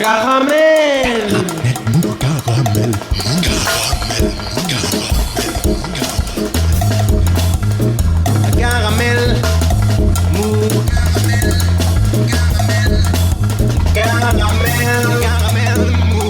Caramel. Caramel. Caramel. Mou. Caramel. Caramel. Mou.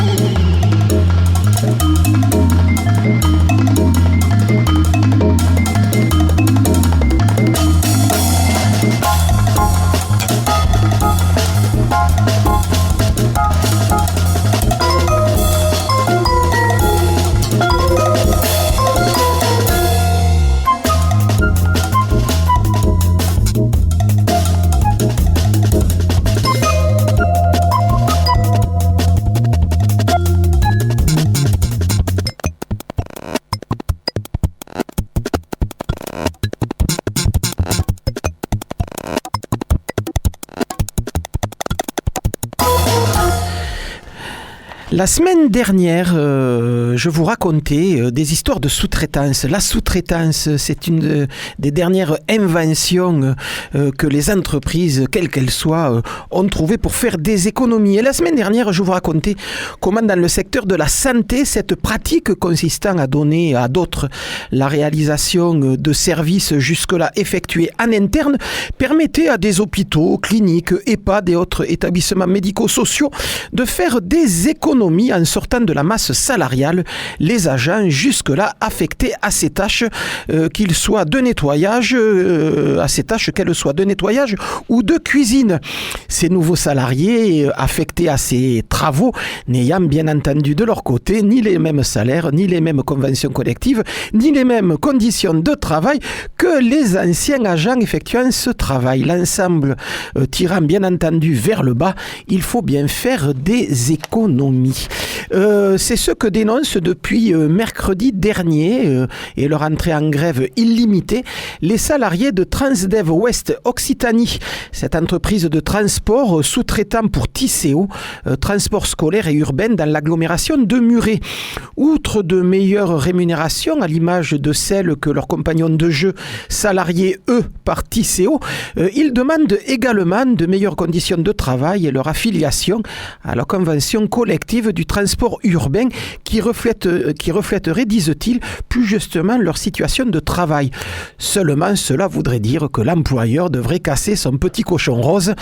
La semaine dernière, je vous racontais des histoires de sous-traitance. La sous-traitance, c'est une des dernières inventions que les entreprises, quelles qu'elles soient, ont trouvées pour faire des économies. Et la semaine dernière, je vous racontais comment dans le secteur de la santé, cette pratique consistant à donner à d'autres la réalisation de services jusque-là effectués en interne permettait à des hôpitaux, cliniques, EHPAD et autres établissements médico-sociaux de faire des économies en sortant de la masse salariale les agents jusque-là affectés à ces tâches, qu'ils soient de nettoyage, qu'elles soient de nettoyage ou de cuisine. Ces nouveaux salariés affectés à ces travaux n'ayant bien entendu de leur côté ni les mêmes salaires, ni les mêmes conventions collectives, ni les mêmes conditions de travail que les anciens agents effectuant ce travail. L'ensemble tirant bien entendu vers le bas, il faut bien faire des économies. C'est ce que dénoncent depuis mercredi dernier et leur entrée en grève illimitée les salariés de Transdev Ouest Occitanie, cette entreprise de transport sous-traitant pour Tisséo, transport scolaire et urbain dans l'agglomération de Muret. Outre de meilleures rémunérations à l'image de celles que leurs compagnons de jeu salariés eux par Tisséo, ils demandent également de meilleures conditions de travail et leur affiliation à la convention collective du transport urbain qui reflèterait, disent-ils, plus justement leur situation de travail. Seulement, cela voudrait dire que l'employeur devrait casser son petit cochon rose.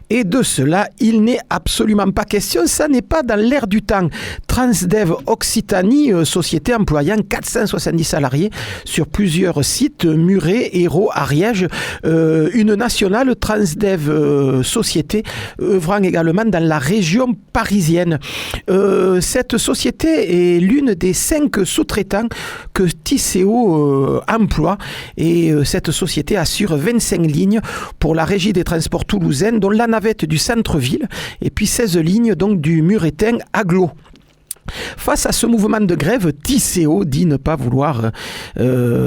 Et de cela, il n'est absolument pas question. Ça n'est pas dans l'air du temps. Transdev Occitanie, société employant 470 salariés sur plusieurs sites, Muret, Hérault, Ariège, une nationale Transdev société œuvrant également dans la région parisienne. Cette société est l'une des 5 sous-traitants que Tisséo emploie et cette société assure 25 lignes pour la régie des transports toulousains, dont la navette du centre-ville et puis 16 lignes donc du Muretin Agglo. Face à ce mouvement de grève, Tisséo dit ne pas vouloir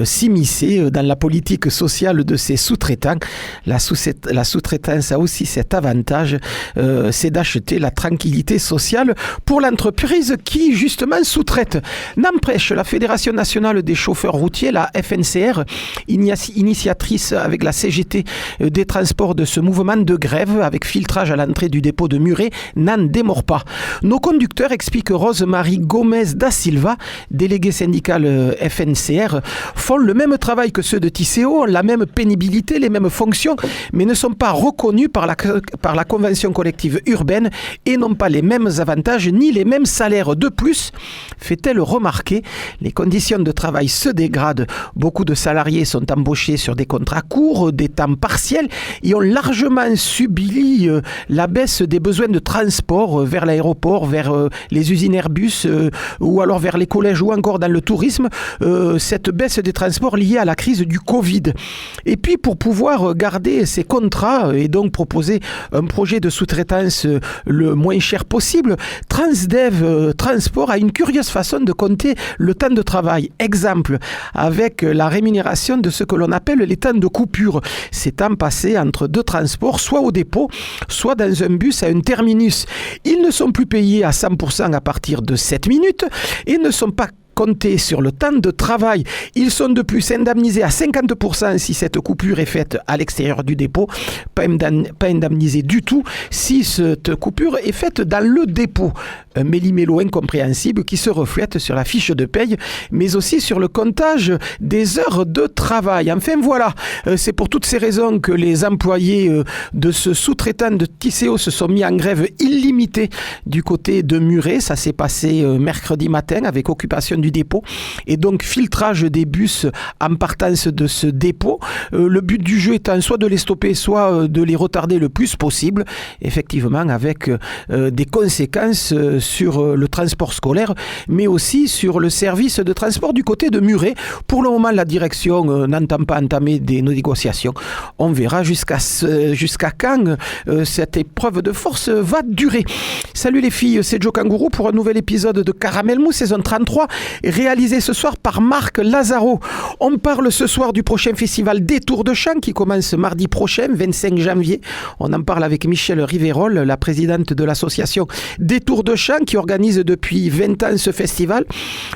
s'immiscer dans la politique sociale de ses sous-traitants. La sous-traitance a aussi cet avantage, c'est d'acheter la tranquillité sociale pour l'entreprise qui justement sous-traite. N'empêche, la Fédération nationale des chauffeurs routiers, la FNCR, initiatrice avec la CGT des transports de ce mouvement de grève avec filtrage à l'entrée du dépôt de Muret, n'en démord pas. Nos conducteurs, expliquent Rose-Marie Gomez da Silva, déléguée syndicale FNCR, font le même travail que ceux de Tisséo, la même pénibilité, les mêmes fonctions, mais ne sont pas reconnus par la convention collective urbaine et n'ont pas les mêmes avantages ni les mêmes salaires. De plus, fait-elle remarquer, les conditions de travail se dégradent. Beaucoup de salariés sont embauchés sur des contrats courts, des temps partiels et ont largement subi la baisse des besoins de transport vers l'aéroport, vers les usines Airbus ou alors vers les collèges ou encore dans le tourisme, cette baisse des transports liée à la crise du Covid. Et puis pour pouvoir garder ces contrats et donc proposer un projet de sous-traitance le moins cher possible, Transdev Transport a une curieuse façon de compter le temps de travail. Exemple, avec la rémunération de ce que l'on appelle les temps de coupure. Ces temps passés entre deux transports, soit au dépôt, soit dans un bus à un terminus. Ils ne sont plus payés à 100% à partir de 7 minutes et ne sont pas compter sur le temps de travail. Ils sont de plus indemnisés à 50% si cette coupure est faite à l'extérieur du dépôt, pas indemnisés du tout si cette coupure est faite dans le dépôt. Un méli-mélo incompréhensible qui se reflète sur la fiche de paye, mais aussi sur le comptage des heures de travail. Enfin voilà, c'est pour toutes ces raisons que les employés de ce sous-traitant de Tisséo se sont mis en grève illimitée du côté de Muret. Ça s'est passé mercredi matin avec occupation du dépôt et donc filtrage des bus en partance de ce dépôt. Le but du jeu étant soit de les stopper, soit de les retarder le plus possible, effectivement avec des conséquences sur le transport scolaire, mais aussi sur le service de transport du côté de Muret. Pour le moment, la direction n'entend pas entamer des négociations. On verra jusqu'à quand cette épreuve de force va durer. Salut les filles, c'est Joe Kangourou pour un nouvel épisode de Caramel Mou, saison 33, réalisé ce soir par Marc Lazaro. On parle ce soir du prochain festival Détour de Chant qui commence mardi prochain, 25 janvier. On en parle avec Michèle Rivérol, la présidente de l'association Détour de Chant qui organise depuis 20 ans ce festival.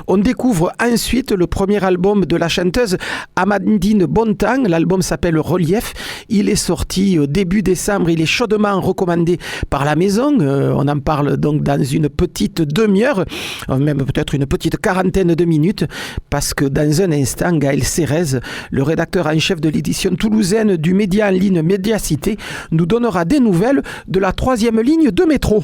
On découvre ensuite le premier album de la chanteuse Amandine Bontemps. L'album s'appelle Relief. Il est sorti début décembre. Il est chaudement recommandé par la maison. On en parle donc dans une petite demi-heure, même peut-être une petite quarantaine de minutes, parce que dans un instant, Gaël Cérez, le rédacteur en chef de l'édition toulousaine du média en ligne Médiacité, nous donnera des nouvelles de la 3e ligne de métro.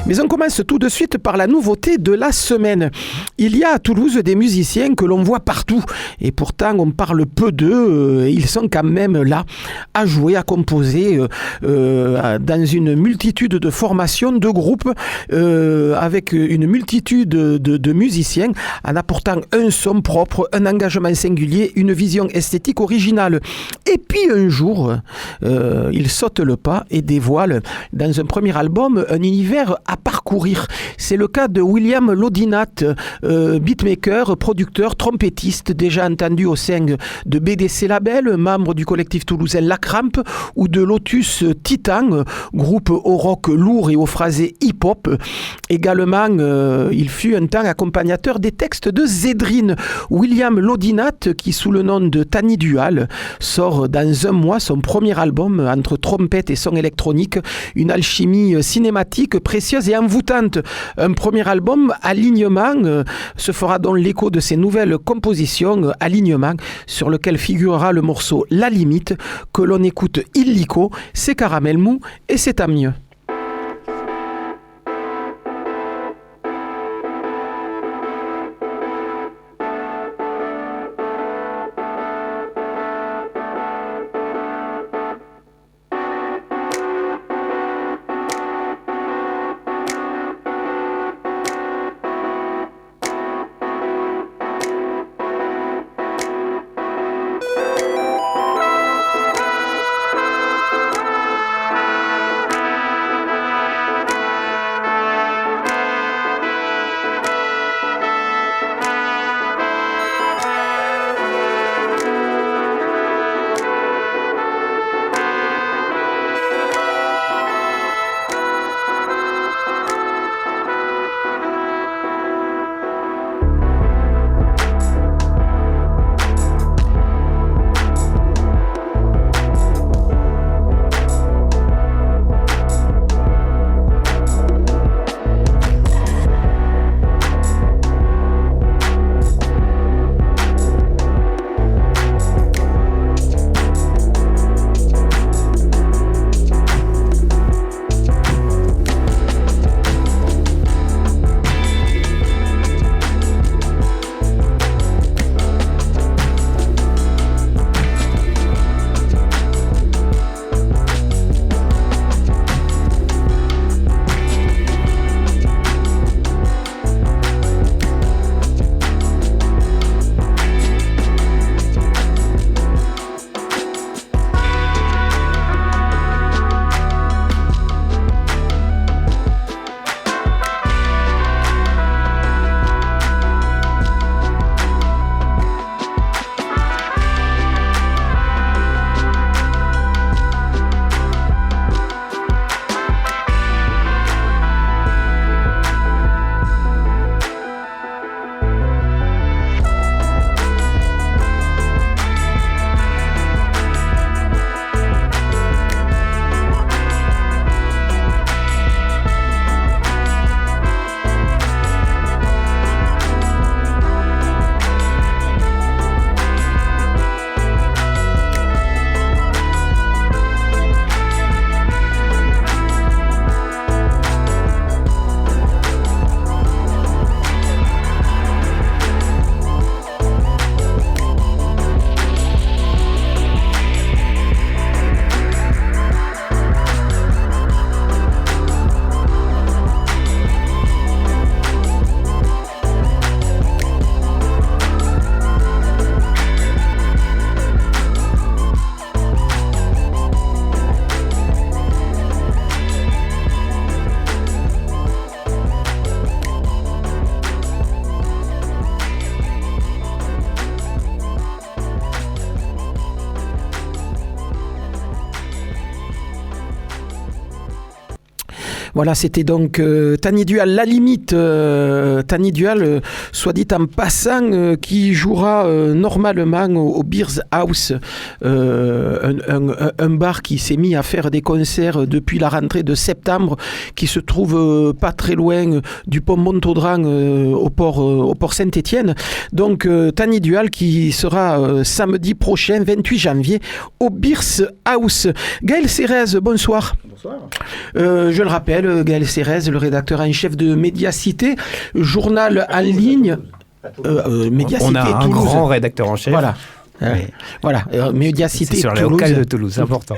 Mais on commence tout de suite par la nouveauté de la semaine. Il y a à Toulouse des musiciens que l'on voit partout. Et pourtant, on parle peu d'eux. Ils sont quand même là, à jouer, à composer, dans une multitude de formations, de groupes, avec une multitude de musiciens, en apportant un son propre, un engagement singulier, une vision esthétique originale. Et puis un jour, ils sautent le pas et dévoilent, dans un premier album, un univers à parcourir. C'est le cas de William Lodinat, beatmaker, producteur, trompettiste, déjà entendu au sein de BDC Label, membre du collectif toulousain La Crampe, ou de Lotus Titan, groupe au rock lourd et au phrasé hip-hop. Également, il fut un temps accompagnateur des textes de Zédrine. William Lodinat, qui sous le nom de Tani Dual, sort dans un mois son premier album entre trompette et son électronique, une alchimie cinématique précieuse et envoûtante. Un premier album, Alignement, se fera donc l'écho de ses nouvelles compositions, Alignement, sur lequel figurera le morceau La Limite, que l'on écoute illico. C'est Caramel Mou et c'est tant mieux. Voilà, c'était donc Tani Dual, la limite. Tani Dual, soit dit en passant, qui jouera normalement au Beers House, un bar qui s'est mis à faire des concerts depuis la rentrée de septembre, qui se trouve pas très loin du pont Montaudran au port Saint-Étienne. Donc Tani Dual qui sera samedi prochain, 28 janvier, au Beers House. Gaël Cérez, bonsoir. Bonsoir. Je le rappelle, Gaël Cérez, le rédacteur en chef de Médiacité, journal en ligne. Médiacité On a un Toulouse. grand rédacteur en chef. Voilà. Voilà, Médiacité C'est sur Toulouse. les locales de Toulouse, c'est important.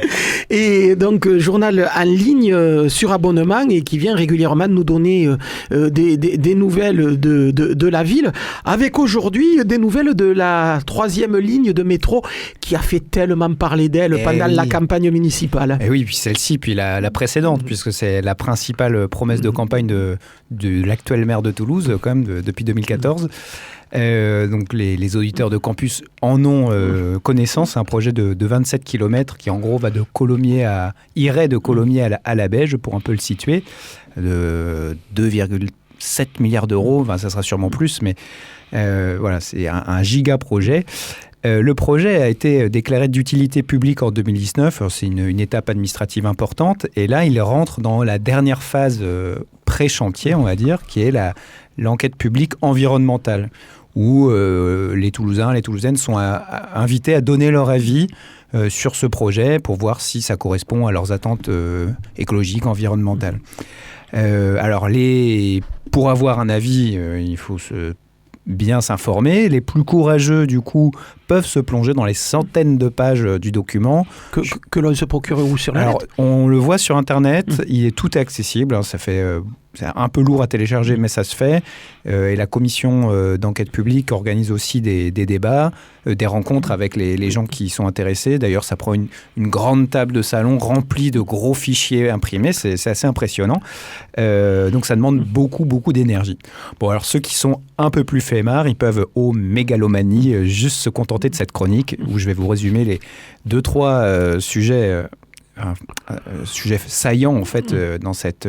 Et donc, journal en ligne sur abonnement et qui vient régulièrement nous donner des nouvelles de la ville, avec aujourd'hui des nouvelles de la 3e ligne de métro qui a fait tellement parler d'elle pendant la campagne municipale. Et oui, puis celle-ci, puis la précédente, puisque c'est la principale promesse de campagne de l'actuel maire de Toulouse, quand même, depuis 2014. Donc les auditeurs de campus en ont connaissance. Un projet de 27 km qui en gros irait de Colomiers à la Beige, pour un peu le situer, de 2,7 milliards d'euros, enfin ça sera sûrement plus, mais voilà, c'est un giga projet. Le projet a été déclaré d'utilité publique en 2019, alors c'est une étape administrative importante, et là il rentre dans la dernière phase pré-chantier, on va dire, qui est l'enquête publique environnementale, où les Toulousains, les Toulousaines sont invités à donner leur avis sur ce projet pour voir si ça correspond à leurs attentes écologiques, environnementales. Alors, pour avoir un avis, il faut bien s'informer. Les plus courageux, du coup, peuvent se plonger dans les centaines de pages du document. Que l'on se procure où sur la net ? On le voit sur Internet, tout est accessible, hein, ça fait... c'est un peu lourd à télécharger, mais ça se fait. Et la commission d'enquête publique organise aussi des débats, des rencontres avec les gens qui sont intéressés. D'ailleurs, ça prend une grande table de salon remplie de gros fichiers imprimés. C'est assez impressionnant. Donc, ça demande beaucoup d'énergie. Bon, alors, ceux qui sont un peu plus flemmards, ils peuvent, aux mégalomanies, juste se contenter de cette chronique où je vais vous résumer les 2-3 sujets... sujet saillant en fait dans cette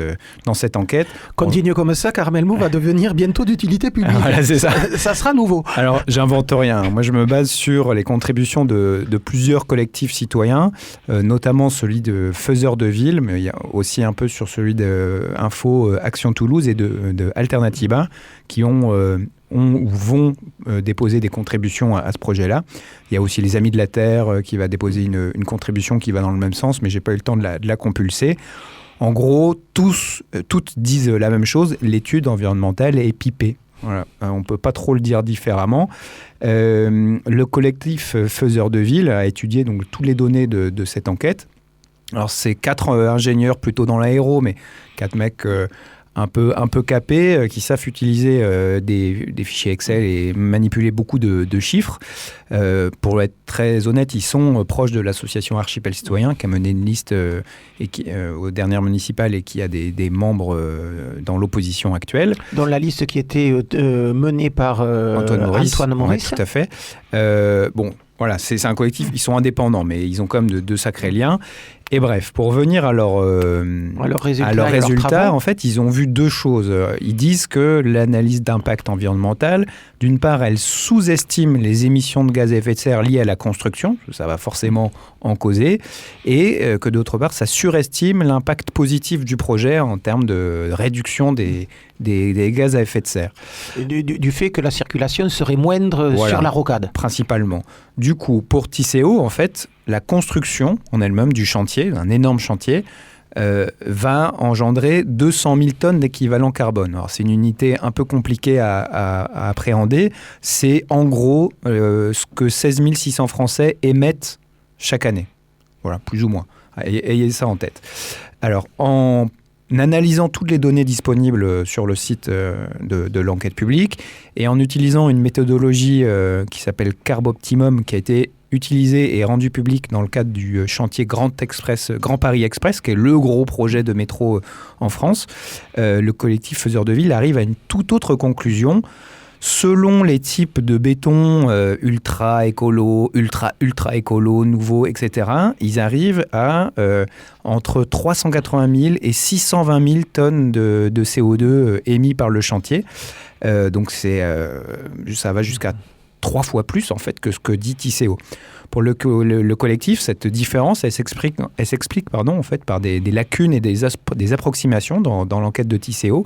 enquête. Continue comme ça, Carmel Mou va devenir bientôt d'utilité publique. Voilà, c'est ça. Ça sera nouveau. Alors, j'invente rien. Moi, je me base sur les contributions de plusieurs collectifs citoyens, notamment celui de Faiseurs de Ville, mais il y a aussi un peu sur celui de Info Action Toulouse et de Alternativa, qui ont ou vont déposer des contributions à ce projet-là. Il y a aussi les Amis de la Terre qui va déposer une contribution qui va dans le même sens, mais je n'ai pas eu le temps de la compulser. En gros, toutes disent la même chose, l'étude environnementale est pipée. Voilà. On ne peut pas trop le dire différemment. Le collectif Faiseurs de Ville a étudié donc toutes les données de cette enquête. Alors, c'est 4 ingénieurs plutôt dans l'aéro, mais 4 mecs... un peu capés, qui savent utiliser des fichiers Excel et manipuler beaucoup de chiffres. Pour être très honnête, ils sont proches de l'association Archipel Citoyen, qui a mené une liste aux dernières municipales et qui a des membres dans l'opposition actuelle. Dans la liste qui était menée par Antoine Maurice. Ouais, tout à fait. Bon, voilà, c'est un collectif, ils sont indépendants, mais ils ont quand même de sacrés liens. Et bref, pour revenir à leur résultat, en fait, ils ont vu 2 choses. Ils disent que l'analyse d'impact environnemental, d'une part, elle sous-estime les émissions de gaz à effet de serre liées à la construction, ça va forcément en causer, et que d'autre part, ça surestime l'impact positif du projet en termes de réduction des gaz à effet de serre. Du fait que la circulation serait moindre sur la rocade. Principalement. Du coup, pour Tisséo, en fait, la construction en elle-même du chantier, un énorme chantier, va engendrer 200 000 tonnes d'équivalent carbone. Alors, c'est une unité un peu compliquée à appréhender. C'est en gros ce que 16 600 Français émettent chaque année. Voilà, plus ou moins. Ayez ça en tête. Alors, en analysant toutes les données disponibles sur le site de l'enquête publique et en utilisant une méthodologie qui s'appelle Carboptimum, qui a été utilisée et rendue publique dans le cadre du chantier Grand Paris Express, qui est le gros projet de métro en France, le collectif Faiseurs de Ville arrive à une toute autre conclusion. selon les types de béton ultra écolo, ultra écolo, nouveau, etc., ils arrivent à entre 380 000 et 620 000 tonnes de CO2 émis par le chantier. Donc ça va jusqu'à 3 fois plus en fait que ce que dit Tisséo. Pour le collectif, cette différence, elle s'explique en fait, par des lacunes et des approximations dans l'enquête de Tisséo.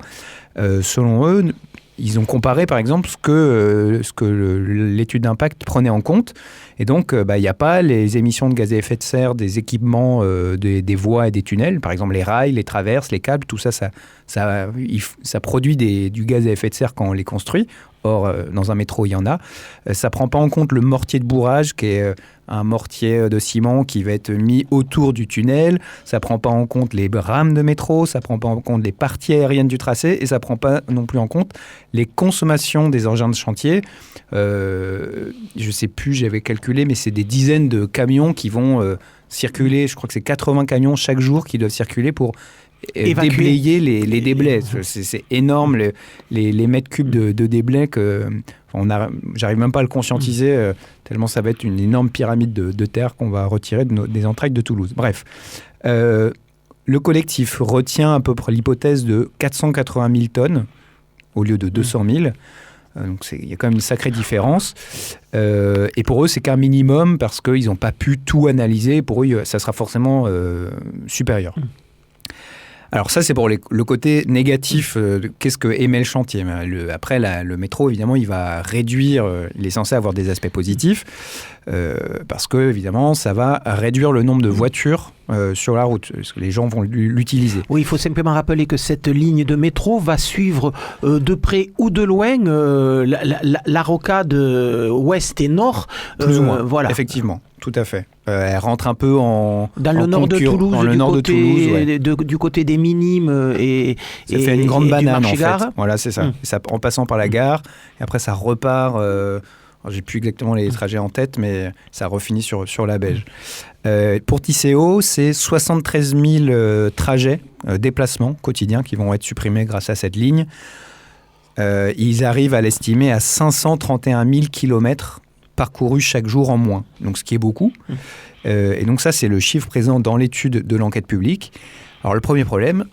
Selon eux, ils ont comparé par exemple ce que l'étude d'impact prenait en compte. Et donc, il n'y a pas les émissions de gaz à effet de serre des équipements des voies et des tunnels. Par exemple, les rails, les traverses, les câbles, tout ça, ça produit du gaz à effet de serre quand on les construit. Or, dans un métro, il y en a. Ça ne prend pas en compte le mortier de bourrage, qui est un mortier de ciment qui va être mis autour du tunnel. Ça ne prend pas en compte les rames de métro, ça ne prend pas en compte les parties aériennes du tracé, et ça ne prend pas non plus en compte les consommations des engins de chantier. Je ne sais plus, j'avais calculé, mais c'est des dizaines de camions qui vont circuler. Je crois que c'est 80 camions chaque jour qui doivent circuler pour déblayer les déblais. C'est énorme, les mètres cubes de déblais que j'arrive même pas à le conscientiser, tellement ça va être une énorme pyramide de terre qu'on va retirer des entrailles de Toulouse. Bref, le collectif retient à peu près l'hypothèse de 480 000 tonnes au lieu de 200 000. Donc il y a quand même une sacrée différence. Et pour eux, c'est qu'un minimum parce qu'ils n'ont pas pu tout analyser. Pour eux, ça sera forcément supérieur. Alors ça, c'est pour le côté négatif. Qu'est-ce que émet le chantier ? Après, le métro, évidemment, il va réduire. Il est censé avoir des aspects positifs parce que, évidemment, ça va réduire le nombre de voitures sur la route, parce que les gens vont l'utiliser. Oui, il faut simplement rappeler que cette ligne de métro va suivre de près ou de loin la rocade ouest et nord. Plus ou moins, voilà. Effectivement. Tout à fait. Elle rentre un peu dans le nord de Toulouse, du côté des Minimes et ça fait une grande banane en fait. Gare. Voilà, c'est ça. Ça. En passant par la gare, et après ça repart. J'ai plus exactement les trajets en tête, mais ça refinit sur la Belge. Pour Tisséo, c'est 73 000 trajets, déplacements quotidiens qui vont être supprimés grâce à cette ligne. Ils arrivent à l'estimer à 531 000 kilomètres parcourus chaque jour en moins, donc ce qui est beaucoup. Et donc ça, c'est le chiffre présent dans l'étude de l'enquête publique. Alors le premier problème,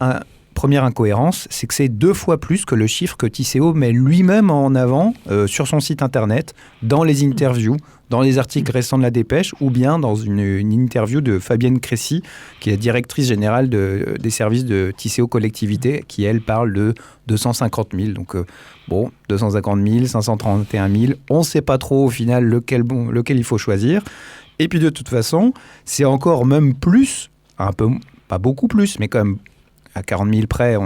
première incohérence, c'est que c'est 2 fois plus que le chiffre que Tisséo met lui-même en avant sur son site internet, dans les interviews, dans les articles récents de la Dépêche, ou bien dans une interview de Fabienne Crécy, qui est la directrice générale des services de Tisséo Collectivité, qui, elle, parle de 250 000. Donc, 250 000, 531 000, on ne sait pas trop au final lequel il faut choisir. Et puis, de toute façon, c'est encore même plus, un peu, pas beaucoup plus, mais quand même, à 40 000 près,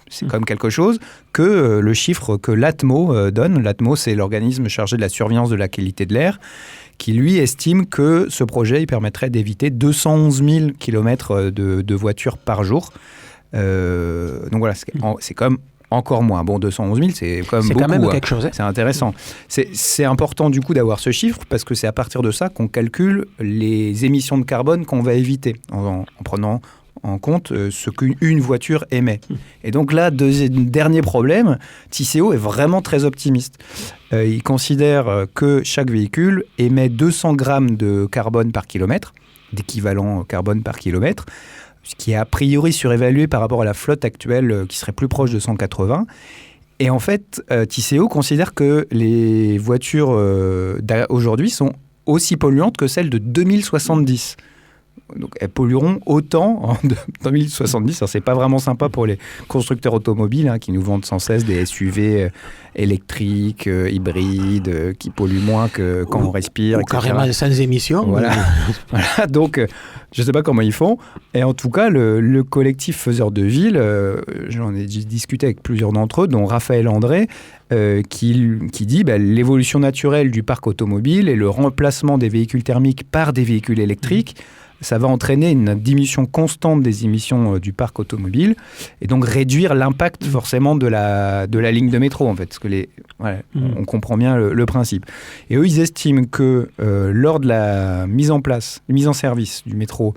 c'est quand même quelque chose, que le chiffre que l'ATMO donne. L'ATMO, c'est l'organisme chargé de la surveillance de la qualité de l'air, qui lui estime que ce projet il permettrait d'éviter 211 000 km de voitures par jour. Donc voilà, c'est quand même encore moins. Bon, 211 000, c'est quand même beaucoup. C'est quand même quelque chose. C'est intéressant. C'est important du coup d'avoir ce chiffre parce que c'est à partir de ça qu'on calcule les émissions de carbone qu'on va éviter en prenant en compte ce qu'une voiture émet. Et donc là, dernier problème, Tisséo est vraiment très optimiste. Il considère que chaque véhicule émet 200 grammes de carbone par kilomètre, d'équivalent carbone par kilomètre, ce qui est a priori surévalué par rapport à la flotte actuelle qui serait plus proche de 180. Et en fait, Tisséo considère que les voitures aujourd'hui sont aussi polluantes que celles de 2070. Donc, elles pollueront autant en 2070. Alors, c'est pas vraiment sympa pour les constructeurs automobiles qui nous vendent sans cesse des SUV électriques, hybrides, qui polluent moins que quand on respire. Ou carrément sans émissions. Voilà. Voilà. Donc, je sais pas comment ils font. Et en tout cas, le collectif Faiseurs de Ville, j'en ai discuté avec plusieurs d'entre eux, dont Raphaël André, qui dit l'évolution naturelle du parc automobile et le remplacement des véhicules thermiques par des véhicules électriques, ça va entraîner une diminution constante des émissions du parc automobile et donc réduire l'impact forcément de la ligne de métro en fait, parce que on comprend bien le principe. Et eux, ils estiment que lors de la mise en service du métro,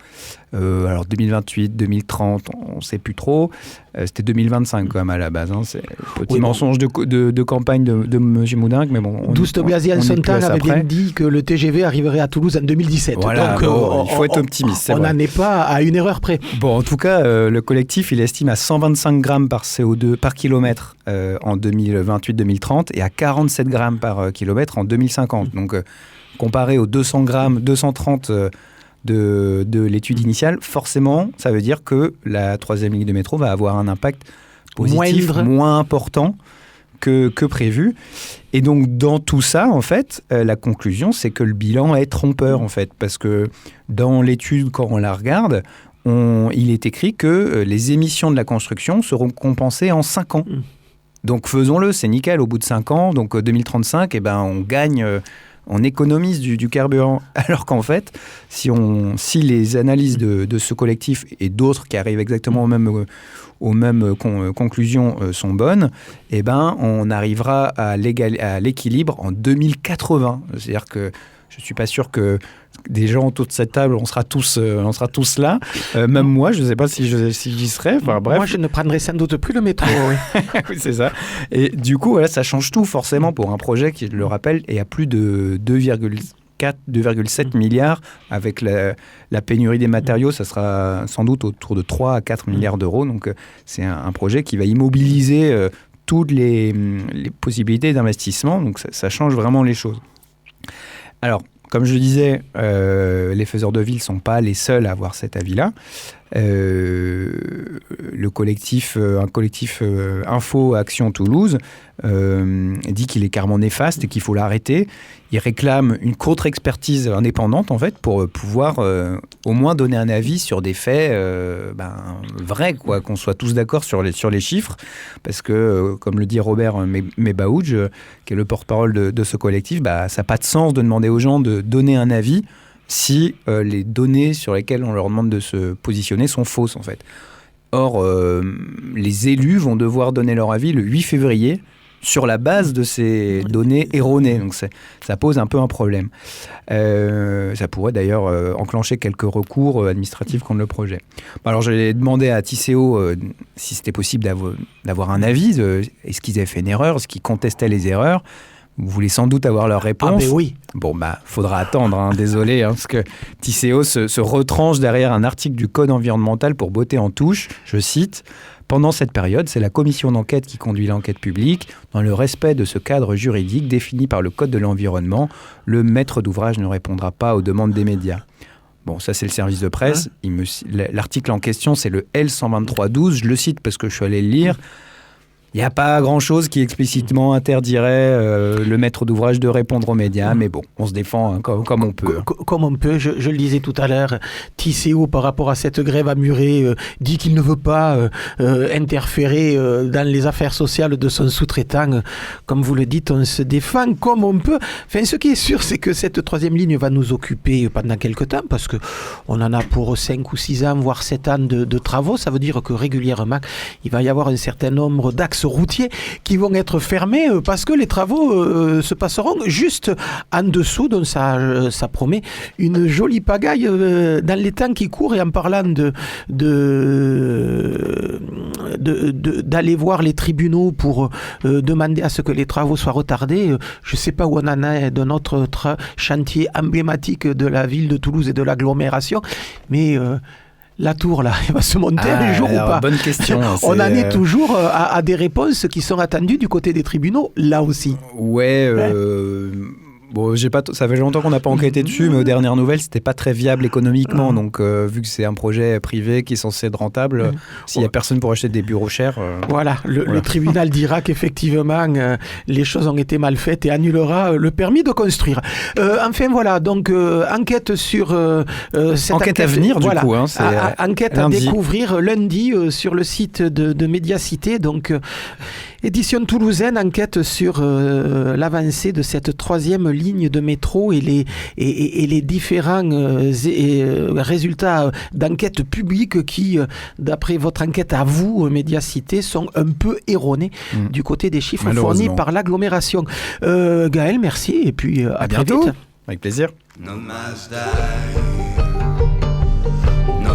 Alors 2028, 2030, on ne sait plus trop. C'était 2025 quand même à la base. C'est un petit mensonge de campagne de M. Moudingue, mais bon. Douste-Tobiasian Sontag avait bien dit que le TGV arriverait à Toulouse en 2017. Voilà, donc, il faut être optimiste. On n'en est pas à une erreur près. Bon, en tout cas, le collectif, il estime à 125 grammes par CO2 par kilomètre en 2028-2030 et à 47 grammes par kilomètre en 2050. Donc, comparé aux 200 grammes, 230 de l'étude initiale, forcément, ça veut dire que la troisième ligne de métro va avoir un impact positif moins important que prévu. Et donc, dans tout ça, en fait, la conclusion, c'est que le bilan est trompeur, en fait, parce que dans l'étude, quand on la regarde, il est écrit que les émissions de la construction seront compensées en 5 ans. Donc, faisons-le, c'est nickel, au bout de 5 ans, donc 2035, on gagne... on économise du carburant, alors qu'en fait, si les analyses de ce collectif et d'autres qui arrivent exactement aux mêmes conclusions sont bonnes, on arrivera à l'équilibre en 2080. C'est-à-dire que je ne suis pas sûr que des gens autour de cette table, on sera tous là. Même moi, je ne sais pas si j'y serai. Enfin, bref. Moi, je ne prendrai sans doute plus le métro. Oui. Oui, c'est ça. Et du coup, voilà, ça change tout forcément pour un projet qui, je le rappelle, est à plus de 2,7 milliards. Avec la pénurie des matériaux, ça sera sans doute autour de 3 à 4 milliards d'euros. Donc, c'est un projet qui va immobiliser toutes les possibilités d'investissement. Donc, ça change vraiment les choses. Alors, comme je le disais, les faiseurs de ville ne sont pas les seuls à avoir cet avis-là. Un collectif Info Action Toulouse dit qu'il est carrément néfaste et qu'il faut l'arrêter. Il réclame une contre-expertise indépendante, en fait, pour pouvoir au moins donner un avis sur des faits vrais, quoi, qu'on soit tous d'accord sur les chiffres. Parce que, comme le dit Robert Mebaouj, qui est le porte-parole de ce collectif, ça n'a pas de sens de demander aux gens de donner un avis si les données sur lesquelles on leur demande de se positionner sont fausses, en fait. Or, les élus vont devoir donner leur avis le 8 février sur la base de ces données erronées. Donc, ça pose un peu un problème. Ça pourrait d'ailleurs enclencher quelques recours administratifs contre le projet. Alors, j'ai demandé à Tisséo si c'était possible d'avoir un avis. Est-ce qu'ils avaient fait une erreur? Est-ce qu'ils contestaient les erreurs? Vous voulez sans doute avoir leur réponse. Ah, mais oui. Bon, faudra attendre, désolé, parce que Tisséo se retranche derrière un article du Code environnemental pour botter en touche. Je cite: « Pendant cette période, c'est la commission d'enquête qui conduit l'enquête publique. Dans le respect de ce cadre juridique défini par le Code de l'environnement, le maître d'ouvrage ne répondra pas aux demandes des médias. » Bon, ça, c'est le service de presse. L'article en question, c'est le L123-12. Je le cite parce que je suis allé le lire. Il n'y a pas grand-chose qui explicitement interdirait le maître d'ouvrage de répondre aux médias, mais bon, on se défend comme on peut. Comme on peut, je le disais tout à l'heure, Tisséo, par rapport à cette grève à Muret, dit qu'il ne veut pas interférer dans les affaires sociales de son sous-traitant. Comme vous le dites, on se défend comme on peut. Enfin, ce qui est sûr, c'est que cette troisième ligne va nous occuper pendant quelques temps, parce qu'on en a pour 5 ou 6 ans, voire 7 ans de travaux. Ça veut dire que régulièrement, il va y avoir un certain nombre d'axes routiers qui vont être fermés parce que les travaux se passeront juste en dessous, donc ça promet une jolie pagaille dans les temps qui courent. Et en parlant d'aller voir les tribunaux pour demander à ce que les travaux soient retardés, je ne sais pas où on en est de notre chantier emblématique de la ville de Toulouse et de l'agglomération, mais la tour, là, elle va se monter un jour ou pas? Bonne question. On en est toujours à des réponses qui sont attendues du côté des tribunaux, là aussi. Ouais. Bon, ça fait longtemps qu'on n'a pas enquêté dessus, mais aux dernières nouvelles, c'était pas très viable économiquement. Donc, vu que c'est un projet privé qui est censé être rentable, s'il y a personne pour acheter des bureaux chers... Voilà, le tribunal dira qu'effectivement, les choses ont été mal faites et annulera le permis de construire. Enfin, voilà, donc, enquête sur... cette enquête à venir, voilà, du coup. Enquête lundi. à découvrir lundi sur le site de Médiacité. Donc, édition toulousaine, enquête sur l'avancée de cette troisième ligne de métro et les différents résultats d'enquête publique qui, d'après votre enquête à vous, Médiacité, sont un peu erronés du côté des chiffres fournis par l'agglomération. Gaël, merci et puis à bientôt. très vite. Avec plaisir. No más die, no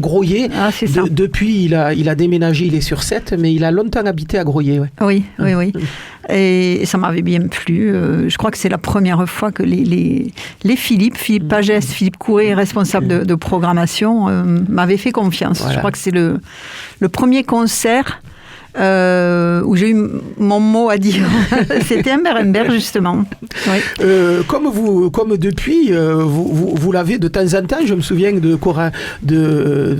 Groyer. C'est ça. Depuis, il a déménagé, il est sur 7, mais il a longtemps habité à Groyer. Ouais. Oui. Et ça m'avait bien plu. Je crois que c'est la première fois que les Philippe Pagès, Philippe Couret, responsable de programmation, m'avaient fait confiance. Voilà. Je crois que c'est le premier concert où j'ai eu mon mot à dire. C'était Emberember, justement. Oui. Comme depuis, vous l'avez de temps en temps. Je me souviens de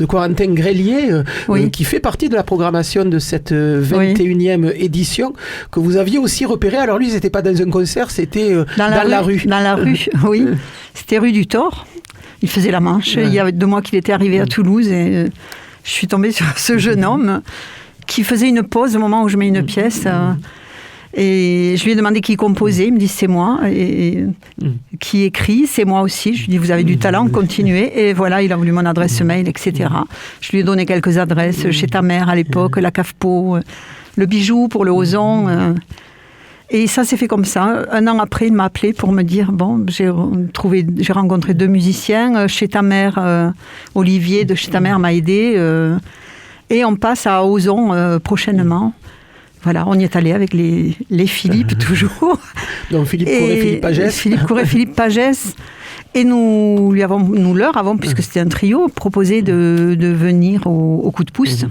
Corentin Grelier, qui fait partie de la programmation de cette 21e édition, que vous aviez aussi repéré. Alors lui, c'était pas dans un concert, c'était dans la rue. Dans la rue, oui. C'était rue du Thor. Il faisait la Manche. Ouais. Il y avait 2 mois qu'il était arrivé à Toulouse et je suis tombée sur ce jeune homme qui faisait une pause au moment où je mets une pièce. Et je lui ai demandé qui composait. Il me dit c'est moi. Et qui écrit, c'est moi aussi. Je lui ai dit vous avez du talent, continuez. Et voilà, il a voulu mon adresse mail, etc. Je lui ai donné quelques adresses chez ta mère à l'époque, la Cafepo, le Bijou pour le Ozon. Et ça s'est fait comme ça. 1 an après, il m'a appelé pour me dire bon, j'ai rencontré 2 musiciens. Chez ta mère, Olivier de chez ta mère m'a aidé. Et on passe à Ozon prochainement. Voilà, on y est allé avec les Philippe, toujours. Donc Philippe Couret, Philippe Pagès. Philippe Couret, Philippe Pagès. Et nous leur avons, puisque c'était un trio, proposé de venir au coup de pouce.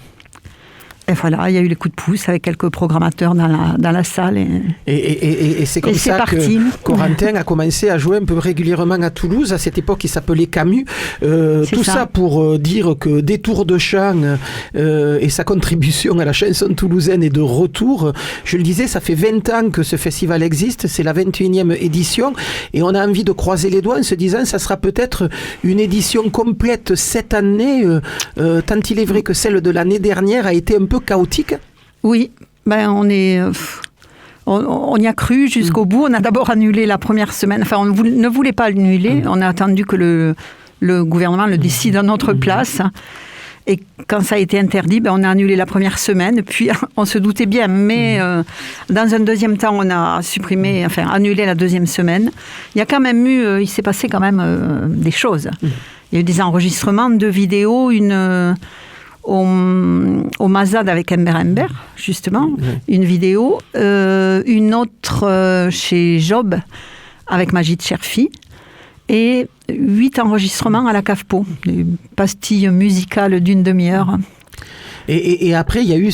Et voilà, il y a eu les coups de pouce avec quelques programmateurs dans la salle. Et c'est comme ça que Corentin a commencé à jouer un peu régulièrement à Toulouse. À cette époque, il s'appelait Camus. Tout ça pour dire que Détour de chant et sa contribution à la chanson toulousaine est de retour. Je le disais, ça fait 20 ans que ce festival existe. C'est la 21e édition. Et on a envie de croiser les doigts en se disant ça sera peut-être une édition complète cette année. Tant il est vrai que celle de l'année dernière a été un peu chaotique. Oui, on y a cru jusqu'au bout. On a d'abord annulé la première semaine. Enfin, on ne voulait pas annuler. On a attendu que le gouvernement le décide à notre place. Et quand ça a été interdit, on a annulé la première semaine. Puis on se doutait bien. Mais dans un deuxième temps, on a annulé la 2e semaine. Il s'est passé quand même des choses. Il y a eu des enregistrements de vidéos, au Mazad avec Emberember, justement, une vidéo, une autre chez Job avec Majid Cherfi, et 8 enregistrements à la Cafepo, des pastilles musicales d'1 demi-heure. Et après, il y a eu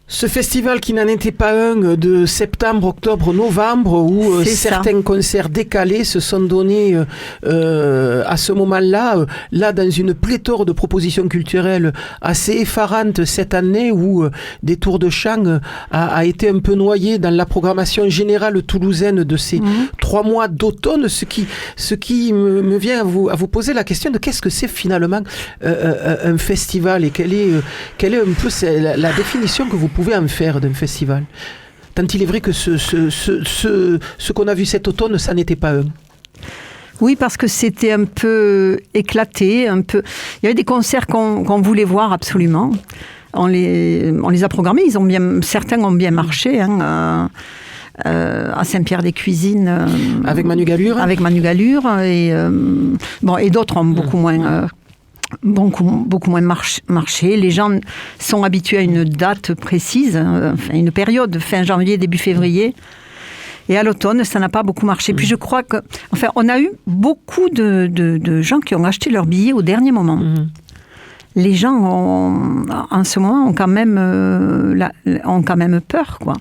ce festival qui n'en était pas un de septembre, octobre, novembre, où certains concerts décalés se sont donnés à ce moment-là, dans une pléthore de propositions culturelles assez effarantes cette année, où Détour de chant a été un peu noyé dans la programmation générale toulousaine de ces 3 mois d'automne, ce qui me vient à vous poser la question de qu'est-ce que c'est finalement un festival, et quelle est un peu la définition que vous pouvez en faire d'un festival. Tant il est vrai que ce qu'on a vu cet automne, ça n'était pas un. Oui, parce que c'était un peu éclaté, il y avait des concerts qu'on voulait voir absolument. On les a programmés, certains ont bien marché, à Saint-Pierre-des-Cuisines. Avec Manu Gallure. Et d'autres ont beaucoup moins marché. Les gens sont habitués à une date précise, une période, fin janvier, début février. Et à l'automne, ça n'a pas beaucoup marché. Puis je crois on a eu beaucoup de gens qui ont acheté leurs billets au dernier moment. Les gens en ce moment ont quand même peur, quoi.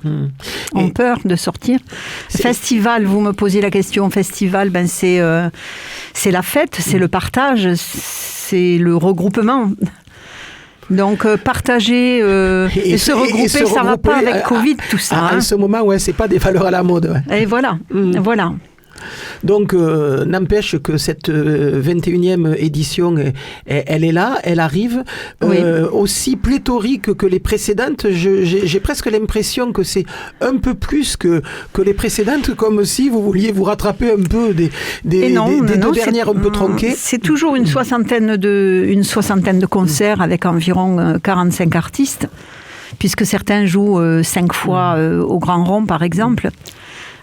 Ont peur de sortir. Festival, vous me posez la question. Festival, c'est la fête, c'est le partage, c'est le regroupement. Donc partager et se regrouper, ça ne va pas avec Covid, tout ça. En ce moment, c'est pas des valeurs à la mode. Ouais. Et voilà, voilà. Donc, n'empêche que cette 21e édition, elle est là, elle arrive, aussi pléthorique que les précédentes. J'ai presque l'impression que c'est un peu plus que les précédentes, comme si vous vouliez vous rattraper un peu des deux dernières un peu tronquées. C'est toujours une soixantaine de concerts avec environ 45 artistes, puisque certains jouent 5 fois au Grand Rond, par exemple.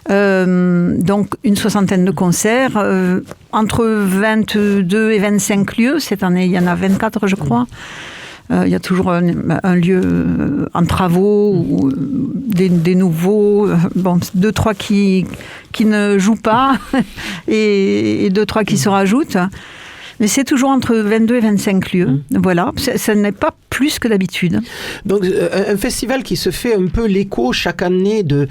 Donc une 60aine de concerts, entre 22 et 25 lieux. Cette année, il y en a 24, je crois. Il y a toujours un lieu en travaux, ou des nouveaux, 2-3 qui ne jouent pas, et 2-3 qui se rajoutent. Mais c'est toujours entre 22 et 25 lieux. Voilà, ça n'est pas plus que d'habitude. Donc un festival qui se fait un peu l'écho chaque année de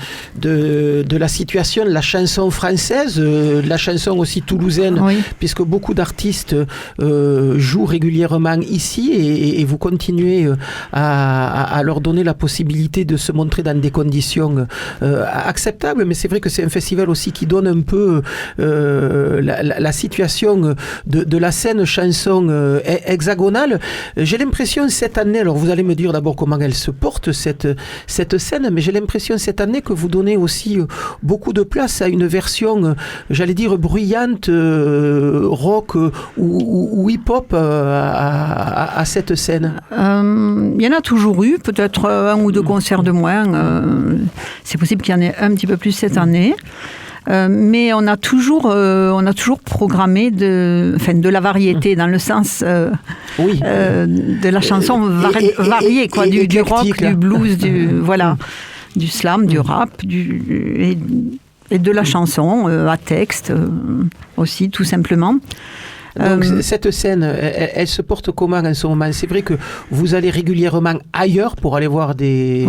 la situation de la chanson française, de la chanson aussi toulousaine, Oui. puisque beaucoup d'artistes jouent régulièrement ici et vous continuez à leur donner la possibilité de se montrer dans des conditions acceptables. Mais c'est vrai que c'est un festival aussi qui donne un peu la situation de la scène chanson hexagonale. J'ai l'impression cette année, alors vous allez me dire d'abord comment elle se porte cette scène, mais j'ai l'impression cette année que vous donnez aussi beaucoup de place à une version, j'allais dire bruyante, rock ou hip-hop à cette scène. Il y en a toujours eu, peut-être un ou deux concerts de moins. C'est possible qu'il y en ait un petit peu plus cette année. Mais on a toujours programmé de la variété, dans le sens de la chanson variée, quoi, du rock, du blues, du slam, du rap, et de la chanson à texte aussi, tout simplement. Donc cette scène, elle se porte comment en ce moment? C'est vrai que vous allez régulièrement ailleurs pour aller voir des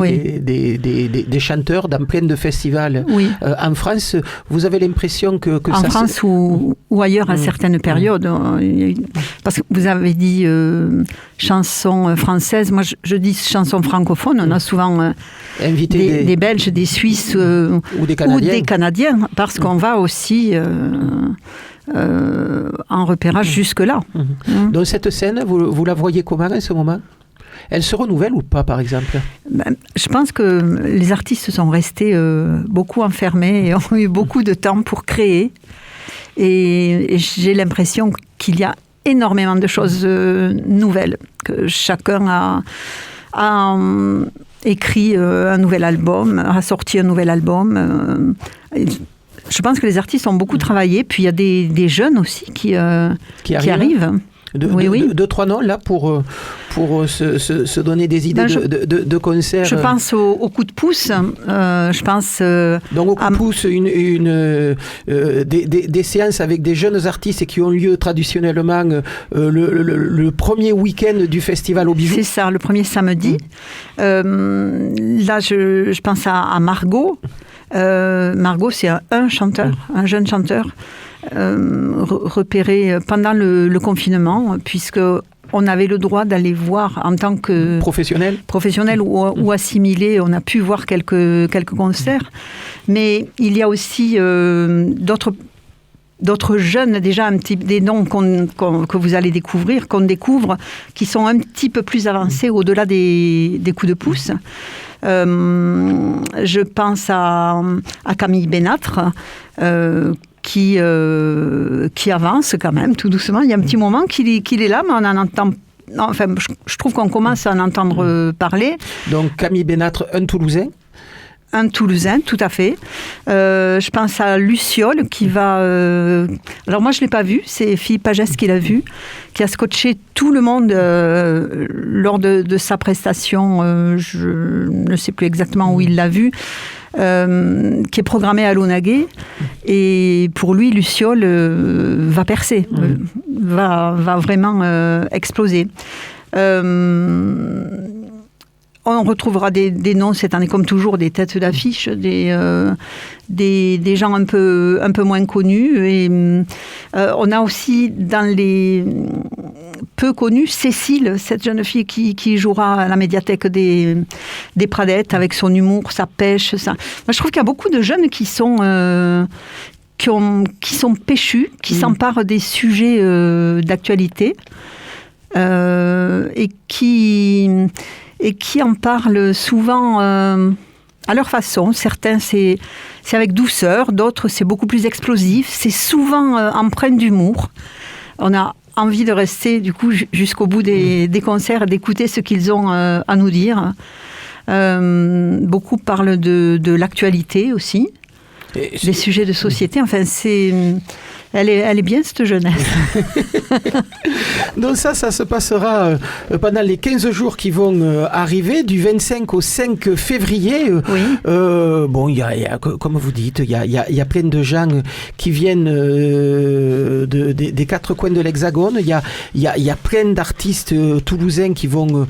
chanteurs dans plein de festivals en France. Vous avez l'impression que en ça... France ou ailleurs à certaines périodes. Parce que vous avez dit chanson française. Moi, je dis chanson francophone. On a souvent invité des Belges, des Suisses ou des Canadiens. Parce qu'on va aussi... en repérage jusque-là. Donc cette scène, vous la voyez comment en ce moment? Elle se renouvelle ou pas, par exemple? Je pense que les artistes sont restés beaucoup enfermés et ont eu beaucoup de temps pour créer. Et j'ai l'impression qu'il y a énormément de choses nouvelles, que chacun a écrit un nouvel album, a sorti un nouvel album. Je pense que les artistes ont beaucoup travaillé, puis il y a des jeunes aussi qui arrivent. Deux, trois noms là pour se donner des idées de concerts. Je pense au coup de pouce. Je pense donc au coup de pouce, des séances avec des jeunes artistes qui ont lieu traditionnellement le premier week-end du festival au Bijou. C'est ça, le premier samedi. Là, je pense à Margot. Margot, c'est un chanteur, un jeune chanteur, repéré pendant le confinement, puisque on avait le droit d'aller voir en tant que professionnel ou assimilé. On a pu voir quelques concerts, mais il y a aussi d'autres jeunes, déjà des noms que vous allez découvrir, qu'on découvre, qui sont un petit peu plus avancés au-delà des coups de pouce. Je pense à Camille Bénatre, qui avance quand même tout doucement. Il y a un petit moment qu'il est là, mais on en entend. Enfin, je trouve qu'on commence à en entendre parler. Donc Camille Bénatre, un Toulousain. Un Toulousain, tout à fait. Je pense à Luciole qui va... Alors moi, je ne l'ai pas vu, c'est Philippe Pagès qui l'a vu, qui a scotché tout le monde lors de sa prestation. Je ne sais plus exactement où il l'a vu. Qui est programmée à Launaguet. Et pour lui, Luciole va percer, va vraiment exploser. On retrouvera des noms cette année, comme toujours, des têtes d'affiche, des gens un peu moins connus. Et on a aussi dans les peu connus Cécile, cette jeune fille qui jouera à la médiathèque des Pradettes avec son humour, sa pêche. Moi, je trouve qu'il y a beaucoup de jeunes qui sont péchus, qui s'emparent des sujets d'actualité et qui en parlent souvent à leur façon. Certains, c'est avec douceur, d'autres, c'est beaucoup plus explosif. C'est souvent empreint d'humour. On a envie de rester, du coup, jusqu'au bout des concerts, d'écouter ce qu'ils ont à nous dire. Beaucoup parlent de l'actualité aussi. des sujets de société. Enfin, elle est bien, cette jeunesse. Donc ça se passera pendant les 15 jours qui vont arriver, du 25 au 5 février. Oui. Bon, il y a, comme vous dites, il y a plein de gens qui viennent des quatre coins de l'Hexagone. Il y a plein d'artistes toulousains qui vont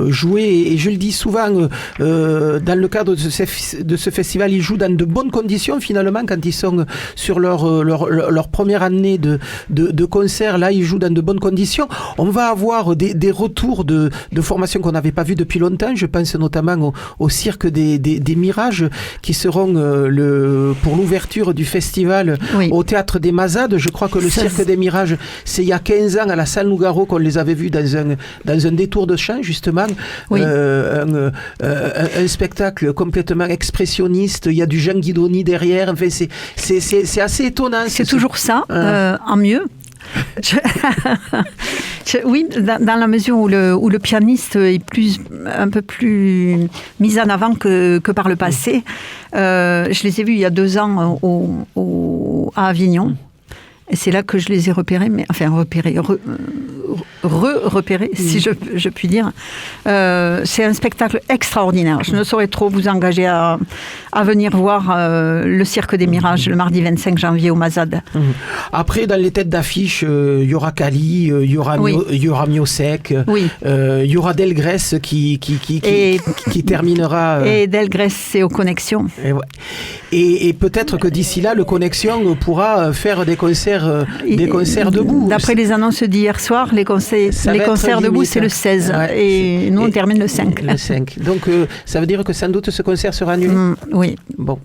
jouer. Et je le dis souvent, dans le cadre de ce festival, ils jouent dans de bonnes conditions, finalement, quand ils sont sur leur première année de concert. Là, ils jouent dans de bonnes conditions. On va avoir des retours de formations qu'on n'avait pas vues depuis longtemps. Je pense notamment au Cirque des Mirages, qui seront pour l'ouverture du festival au Théâtre des Mazades. Je crois que le Cirque des Mirages, c'est il y a 15 ans à la salle Nougaro qu'on les avait vus dans un détour de chant, justement. Oui. Un spectacle complètement expressionniste. Il y a du Jean Guidoni derrière. Enfin, c'est assez étonnant. C'est toujours ça, en mieux. Oui, dans la mesure où le pianiste est un peu plus mis en avant que par le passé. Je les ai vus il y a 2 ans à Avignon. Et c'est là que je les ai repérés, repérés, si je puis dire. C'est un spectacle extraordinaire. Je ne saurais trop vous engager à venir voir le Cirque des Mirages le mardi 25 janvier au Mazades. Après, dans les têtes d'affiche, il y aura Kali, il y aura Miosek, il y aura Delgrès qui terminera. Et Delgrès, c'est aux Connexions. Et peut-être que d'ici là, le Connexion pourra faire des concerts debout. D'après les annonces d'hier soir, les concerts debout, c'est le 16. Ouais, et nous, on termine le 5. Le 5. Donc, ça veut dire que sans doute ce concert sera annulé ? Oui. Bon.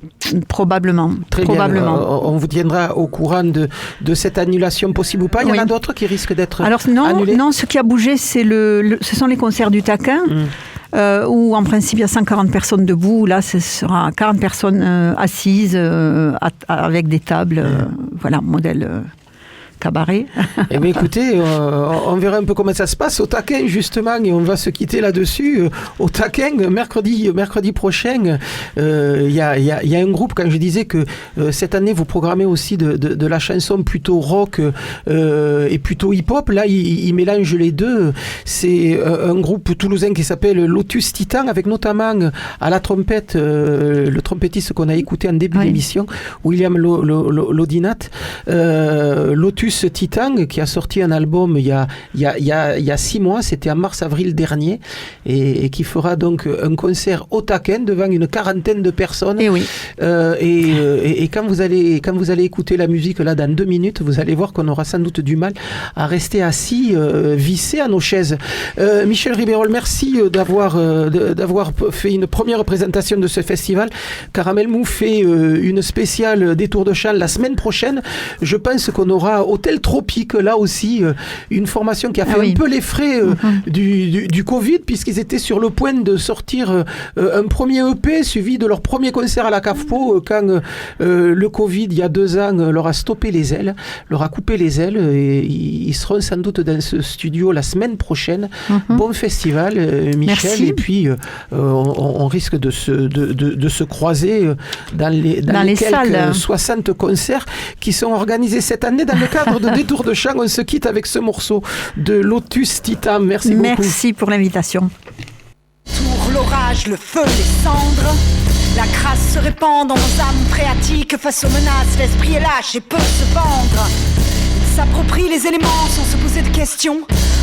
Probablement. Très probablement. Bien. On vous tiendra au courant de cette annulation possible ou pas. Il y en a d'autres qui risquent d'être annulés ? Non, ce qui a bougé, ce sont les concerts du Taquin. Où en principe il y a 140 personnes debout. Là, ce sera 40 personnes assises avec des tables, modèle cabaret. Eh bien, écoutez, on verra un peu comment ça se passe au Taquin, justement, et on va se quitter là-dessus. Au Taquin, mercredi prochain, il y a un groupe, quand je disais que cette année, vous programmez aussi de la chanson plutôt rock et plutôt hip-hop. Là, ils mélangent les deux. C'est un groupe toulousain qui s'appelle Lotus Titan, avec notamment à la trompette le trompettiste qu'on a écouté en début d'émission, William Lodinat. Lotus Titan, qui a sorti un album il y a 6 mois, c'était en mars-avril dernier, et qui fera donc un concert au Taquin devant une 40aine de personnes. Et oui. Et quand vous allez écouter la musique là dans 2 minutes, vous allez voir qu'on aura sans doute du mal à rester assis, vissés à nos chaises. Michel Ribérol, merci d'avoir fait une première présentation de ce festival. Caramel Mou fait une spéciale détour de chant la semaine prochaine. Je pense qu'on aura Hôtel Tropique, là aussi, une formation qui a fait un peu les frais du Covid, puisqu'ils étaient sur le point de sortir un premier EP, suivi de leur premier concert à la CAFPO, quand le Covid, il y a 2 ans, leur a stoppé les ailes, leur a coupé les ailes, et ils seront sans doute dans ce studio la semaine prochaine. Bon festival, Michel. Merci. Et puis, on risque de se croiser dans les quelques salles. 60 concerts qui sont organisés cette année dans le cadre de Détour de Chant. On se quitte avec ce morceau de Lotus Titan. Merci beaucoup. Merci pour l'invitation. Tour l'orage, le feu, les cendres. La crasse se répand dans nos âmes phréatiques. Face aux menaces, l'esprit est lâche et peut se vendre. Il s'approprie les éléments sans se poser de questions.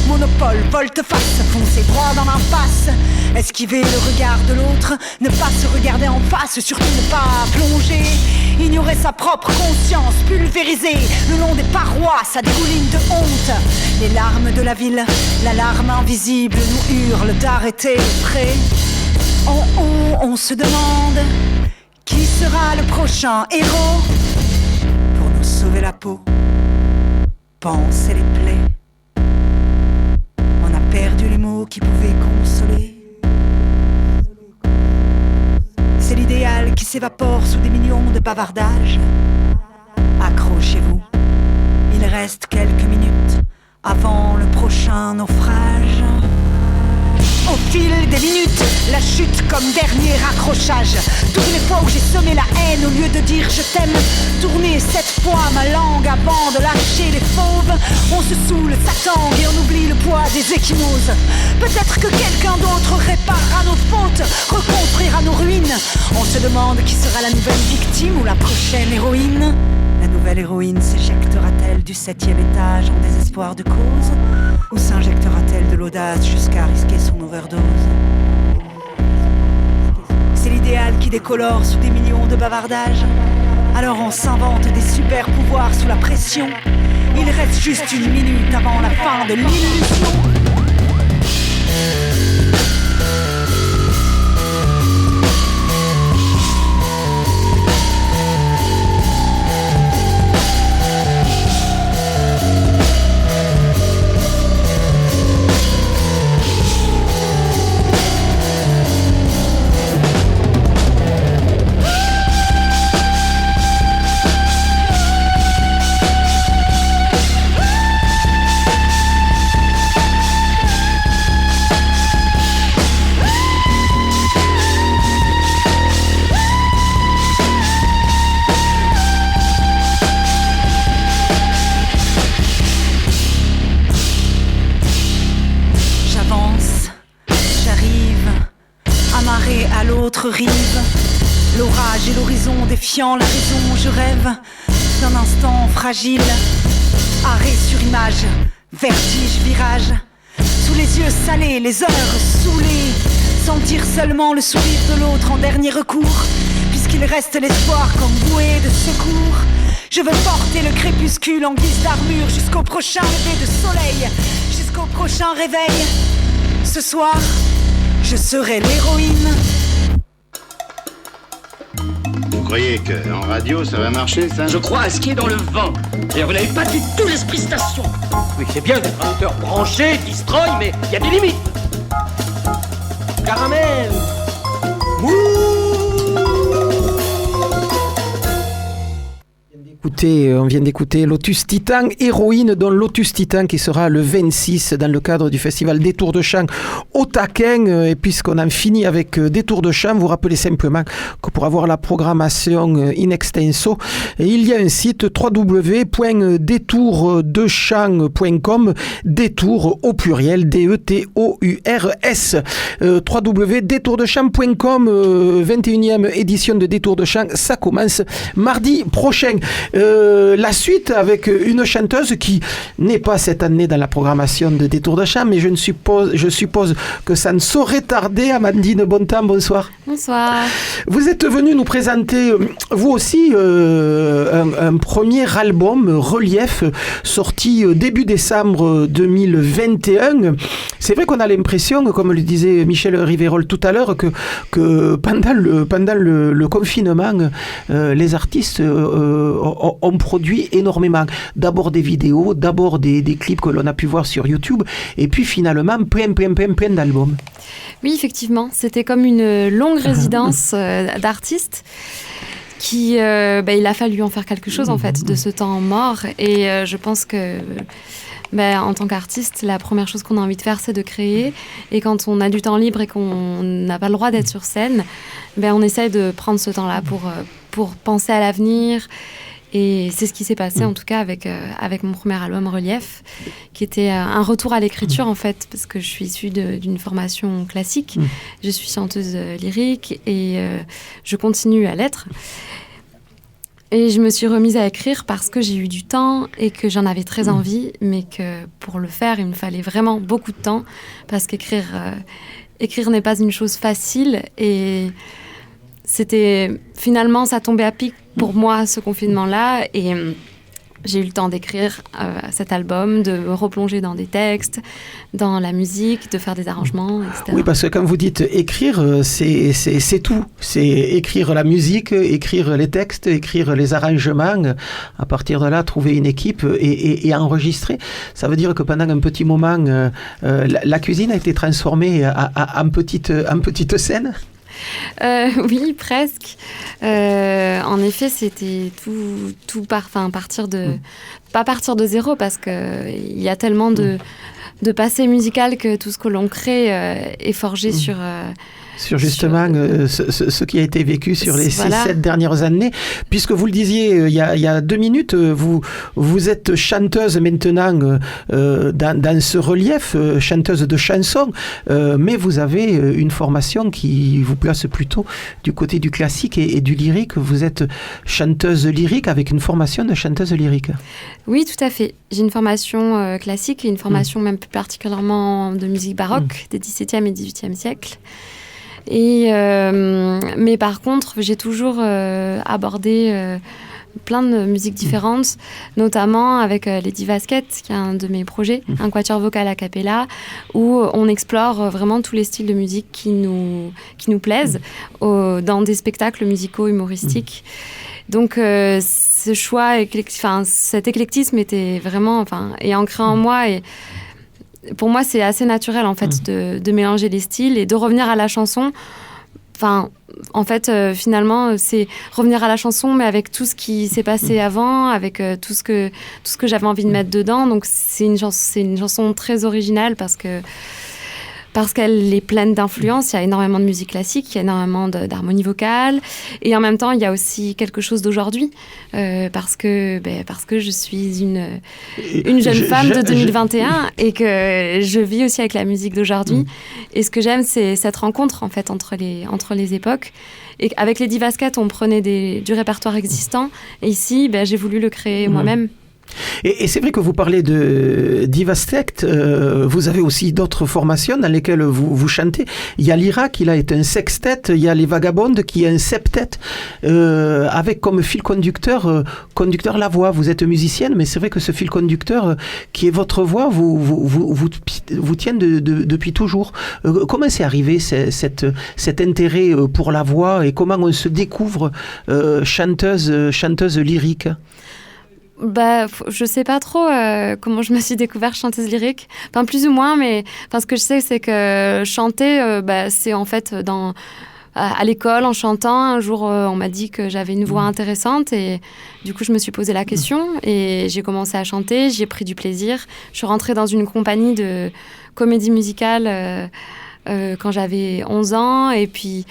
Monopole, volte-face, foncer droit dans l'impasse. Esquiver le regard de l'autre, ne pas se regarder en face, surtout ne pas plonger. Ignorer sa propre conscience, pulvérisée le long des parois, ça dégouline de honte. Les larmes de la ville, l'alarme invisible nous hurle d'arrêter près. En haut, on se demande qui sera le prochain héros pour nous sauver la peau, panser les plaies. On a perdu les mots qui pouvaient consoler. C'est l'idéal qui s'évapore sous des millions de bavardages. Accrochez-vous, il reste quelques minutes avant le prochain naufrage. Au fil des des minutes, la chute comme dernier accrochage. Toutes les fois où j'ai semé la haine au lieu de dire je t'aime, tourner 7 fois ma langue avant de lâcher les fauves. On se saoule, s'attend et on oublie le poids des échymoses. Peut-être que quelqu'un d'autre réparera nos fautes, reconstruira nos ruines. On se demande qui sera la nouvelle victime ou la prochaine héroïne. La nouvelle héroïne s'éjectera-t-elle du 7e étage en désespoir de cause, ou s'injectera-t-elle de l'audace jusqu'à risquer son overdose? C'est l'idéal qui décolore sous des millions de bavardages. Alors on s'invente des super pouvoirs sous la pression. Il reste juste 1 minute avant la fin de l'illusion. Rive, l'orage et l'horizon défiant la raison, je rêve d'un instant fragile, arrêt sur image, vertige, virage, sous les yeux salés, les heures saoulées, sentir seulement le sourire de l'autre en dernier recours, puisqu'il reste l'espoir comme bouée de secours. Je veux porter le crépuscule en guise d'armure jusqu'au prochain lever de soleil, jusqu'au prochain réveil. Ce soir, je serai l'héroïne. Vous croyez qu'en radio ça va marcher, ça? Je crois à ce qui est dans le vent. D'ailleurs, vous n'avez pas du tout l'esprit station. Oui, c'est bien d'être un auteur branché, destroy, mais il y a des limites. Caramel. On vient d'écouter Lotus Titan, héroïne, dont Lotus Titan qui sera le 26 dans le cadre du festival Détour de Chant au Taquin. Et puisqu'on en finit avec Détour de Chant, vous rappelez simplement que pour avoir la programmation in extenso, il y a un site www.détourdechant.com, détour au pluriel, D-E-T-O-U-R-S, www.détourdechant.com, 21e édition de Détour de Chant, ça commence mardi prochain. La suite avec une chanteuse qui n'est pas cette année dans la programmation de Détour de Chant, mais je suppose que ça ne saurait tarder. Amandine Bontemps, bonsoir. Bonsoir. Vous êtes venue nous présenter, vous aussi, un premier album, Relief, sorti début décembre 2021. C'est vrai qu'on a l'impression, comme le disait Michel Rivérol tout à l'heure, que pendant le confinement, les artistes ont produit énormément. D'abord des vidéos, d'abord des clips que l'on a pu voir sur YouTube, et puis finalement plein d'albums. Oui, effectivement, c'était comme une longue résidence d'artistes qui, il a fallu en faire quelque chose en fait de ce temps mort, et je pense que en tant qu'artiste, la première chose qu'on a envie de faire, c'est de créer. Et quand on a du temps libre et qu'on n'a pas le droit d'être sur scène, on essaie de prendre ce temps-là pour penser à l'avenir. Et c'est ce qui s'est passé, en tout cas, avec mon premier album, Relief, qui était un retour à l'écriture, en fait, parce que je suis issue d'une formation classique. Je suis chanteuse lyrique et je continue à l'être. Et je me suis remise à écrire parce que j'ai eu du temps et que j'en avais très envie, mais que pour le faire, il me fallait vraiment beaucoup de temps, parce qu'écrire n'est pas une chose facile. Et finalement, ça tombait à pic pour moi, ce confinement-là. Et j'ai eu le temps d'écrire cet album, de me replonger dans des textes, dans la musique, de faire des arrangements, etc. Oui, parce que quand vous dites écrire, c'est tout. C'est écrire la musique, écrire les textes, écrire les arrangements. À partir de là, trouver une équipe et enregistrer. Ça veut dire que pendant un petit moment, la cuisine a été transformée en petite scène. Oui, presque. En effet, c'était tout pas partir de zéro, parce que il y a tellement de passé musical que tout ce que l'on crée est forgé sur justement ce qui a été vécu sur les 6-7 dernières années. Puisque vous le disiez il y a 2 minutes, vous êtes chanteuse maintenant dans ce relief, chanteuse de chansons, mais vous avez une formation qui vous place plutôt du côté du classique et du lyrique. Vous êtes chanteuse lyrique avec une formation de chanteuse lyrique. Oui, tout à fait. J'ai une formation classique et une formation même plus particulièrement de musique baroque des XVIIe et XVIIIe siècles. Mais par contre, j'ai toujours abordé plein de musiques différentes, notamment avec Lady Vasquette, qui est un de mes projets, un quatuor vocal a cappella, où on explore vraiment tous les styles de musique qui nous plaisent dans des spectacles musicaux humoristiques. Donc ce choix, cet éclectisme était vraiment, est ancré en moi et pour moi, c'est assez naturel, en fait, de mélanger les styles et de revenir à la chanson. En fait, finalement, c'est revenir à la chanson, mais avec tout ce qui s'est passé avant, avec tout ce que j'avais envie de mettre dedans. Donc, c'est une chanson très originale parce qu'elle est pleine d'influences. Il y a énormément de musique classique, il y a énormément d'harmonie vocale. Et en même temps, il y a aussi quelque chose d'aujourd'hui. Parce que je suis une jeune femme de 2021 et que je vis aussi avec la musique d'aujourd'hui. Et ce que j'aime, c'est cette rencontre, en fait, entre les époques. Et avec Lady Vasquette, on prenait du répertoire existant. Et ici, j'ai voulu le créer moi-même. Et c'est vrai que vous parlez de Divastect, vous avez aussi d'autres formations dans lesquelles vous chantez. Il y a l'Ira qui là est un sextet, il y a les Vagabondes qui est un septet, avec comme fil conducteur la voix. Vous êtes musicienne, mais c'est vrai que ce fil conducteur qui est votre voix vous tient depuis toujours. Comment c'est arrivé cet intérêt pour la voix et comment on se découvre chanteuse lyrique? Je sais pas trop comment je me suis découverte chanteuse lyrique. Plus ou moins, mais ce que je sais, c'est que chanter, c'est en fait à l'école, en chantant. Un jour, on m'a dit que j'avais une voix intéressante et du coup, je me suis posé la question et j'ai commencé à chanter. J'y ai pris du plaisir. Je suis rentrée dans une compagnie de comédie musicale quand j'avais 11 ans et puis...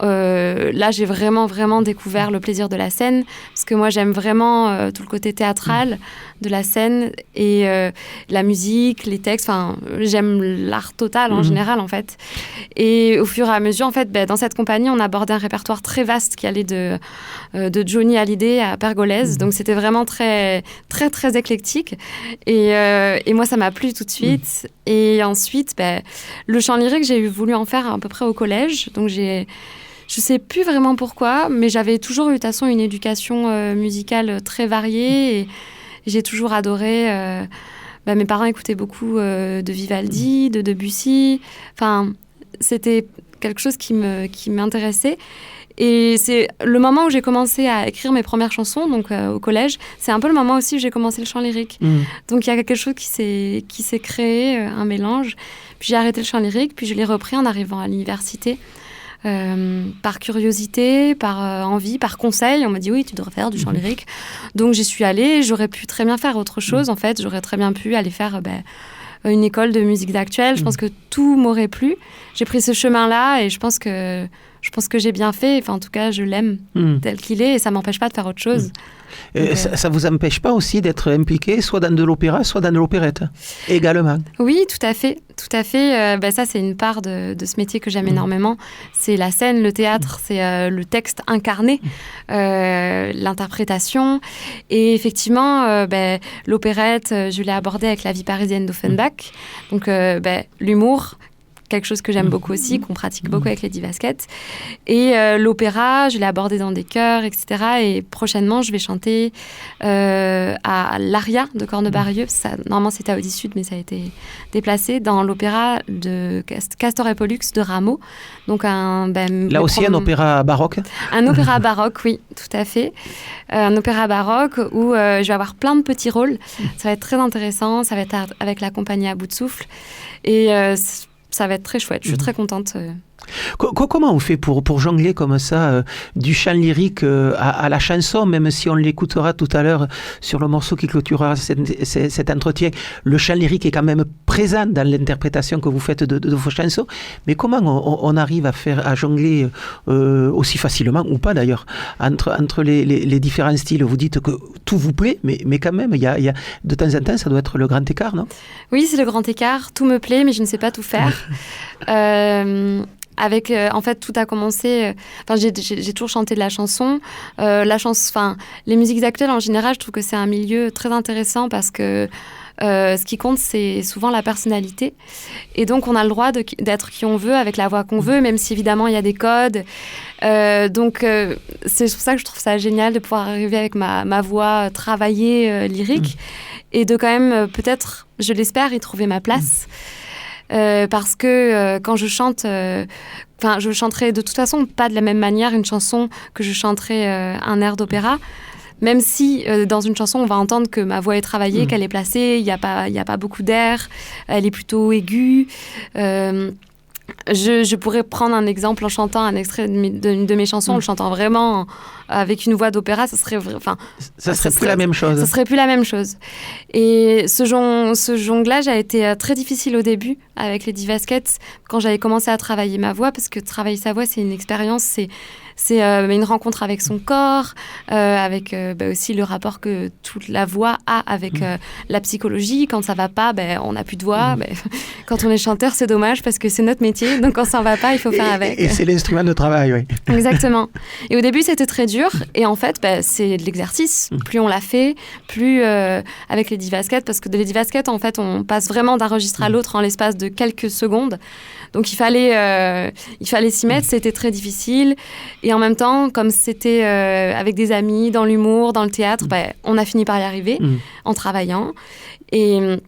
là, j'ai vraiment, vraiment découvert le plaisir de la scène parce que moi, j'aime vraiment tout le côté théâtral de la scène et la musique, les textes. J'aime l'art total en général, en fait. Et au fur et à mesure, en fait, dans cette compagnie, on abordait un répertoire très vaste qui allait de Johnny Hallyday à Pergolèse. Donc, c'était vraiment très, très, très éclectique. Et moi, ça m'a plu tout de suite. Et ensuite, le chant lyrique, j'ai voulu en faire à peu près au collège. Donc, je sais plus vraiment pourquoi, mais j'avais toujours eu de toute façon une éducation musicale très variée et j'ai toujours adoré. Mes parents écoutaient beaucoup de Vivaldi, de Debussy. C'était quelque chose qui m'intéressait. Et c'est le moment où j'ai commencé à écrire mes premières chansons, donc au collège. C'est un peu le moment aussi où j'ai commencé le chant lyrique. Donc il y a quelque chose qui s'est créé, un mélange. Puis j'ai arrêté le chant lyrique, puis je l'ai repris en arrivant à l'université. Par curiosité, par envie, par conseil. On m'a dit oui, tu devrais faire du chant lyrique. Donc j'y suis allée. J'aurais pu très bien faire autre chose. En fait, j'aurais très bien pu aller faire une école de musique actuelle. Je pense que tout m'aurait plu. J'ai pris ce chemin-là et je pense que j'ai bien fait. En tout cas, je l'aime tel qu'il est et ça m'empêche pas de faire autre chose. Donc, ça vous empêche pas aussi d'être impliqué soit dans de l'opéra, soit dans de l'opérette également? Oui, tout à fait. Ça, c'est une part de ce métier que j'aime énormément. C'est la scène, le théâtre, c'est le texte incarné, l'interprétation. Et effectivement, l'opérette, je l'ai abordée avec La vie parisienne d'Offenbach. Donc, l'humour, quelque chose que j'aime beaucoup aussi, qu'on pratique beaucoup avec Lady Vasquette. Et l'opéra, je l'ai abordé dans des chœurs, etc. Et prochainement, je vais chanter à l'Aria de Cornebarieux. Normalement, c'était à Audi Sud, mais ça a été déplacé dans l'opéra de Castor et Pollux de Rameau. Donc là aussi, un opéra baroque? Un opéra baroque, oui, tout à fait. Un opéra baroque où je vais avoir plein de petits rôles. Ça va être très intéressant. Ça va être avec la compagnie à bout de souffle. Et ça va être très chouette. Je suis très contente Comment on fait pour jongler comme ça du chant lyrique à la chanson, même si on l'écoutera tout à l'heure sur le morceau qui clôturera cet entretien. Le chant lyrique est quand même présent dans l'interprétation que vous faites de vos chansons, mais comment on arrive à jongler aussi facilement, ou pas d'ailleurs, entre les différents styles? Vous dites que tout vous plaît, mais quand même, il y a, de temps en temps, ça doit être le grand écart, non? Oui, c'est le grand écart. Tout me plaît, mais je ne sais pas tout faire. En fait, tout a commencé. J'ai toujours chanté de la chanson. Les musiques actuelles, en général, je trouve que c'est un milieu très intéressant parce que ce qui compte, c'est souvent la personnalité. Et donc, on a le droit d'être qui on veut, avec la voix qu'on veut, même si, évidemment, il y a des codes. C'est pour ça que je trouve ça génial de pouvoir arriver avec ma voix travaillée, lyrique, et de quand même, peut-être, je l'espère, y trouver ma place. Parce que quand je chante, je chanterai de toute façon pas de la même manière une chanson que je chanterai un air d'opéra, même si dans une chanson on va entendre que ma voix est travaillée, qu'elle est placée, il y a pas beaucoup d'air, elle est plutôt aiguë. Je pourrais prendre un exemple en chantant un extrait de mes chansons, en le chantant vraiment avec une voix d'opéra, ça serait plus la même chose. Ça serait plus la même chose. Et ce jonglage a été très difficile au début avec les Divasquettes, quand j'avais commencé à travailler ma voix, parce que travailler sa voix, c'est une expérience, c'est une rencontre avec son corps, avec aussi le rapport que toute la voix a avec la psychologie. Quand ça va pas, on n'a plus de voix. Quand on est chanteur, c'est dommage parce que c'est notre métier. Donc quand ça va pas, il faut faire avec. Et c'est l'instrument de travail, oui. Exactement. Et au début, c'était très dur. Et en fait, c'est de l'exercice. Plus on l'a fait, plus avec les Divasquettes, parce que les Divasquettes, en fait, on passe vraiment d'un registre à l'autre en l'espace de quelques secondes. Donc il fallait s'y mettre, c'était très difficile. Et en même temps, comme c'était avec des amis, dans l'humour, dans le théâtre, on a fini par y arriver en travaillant. Et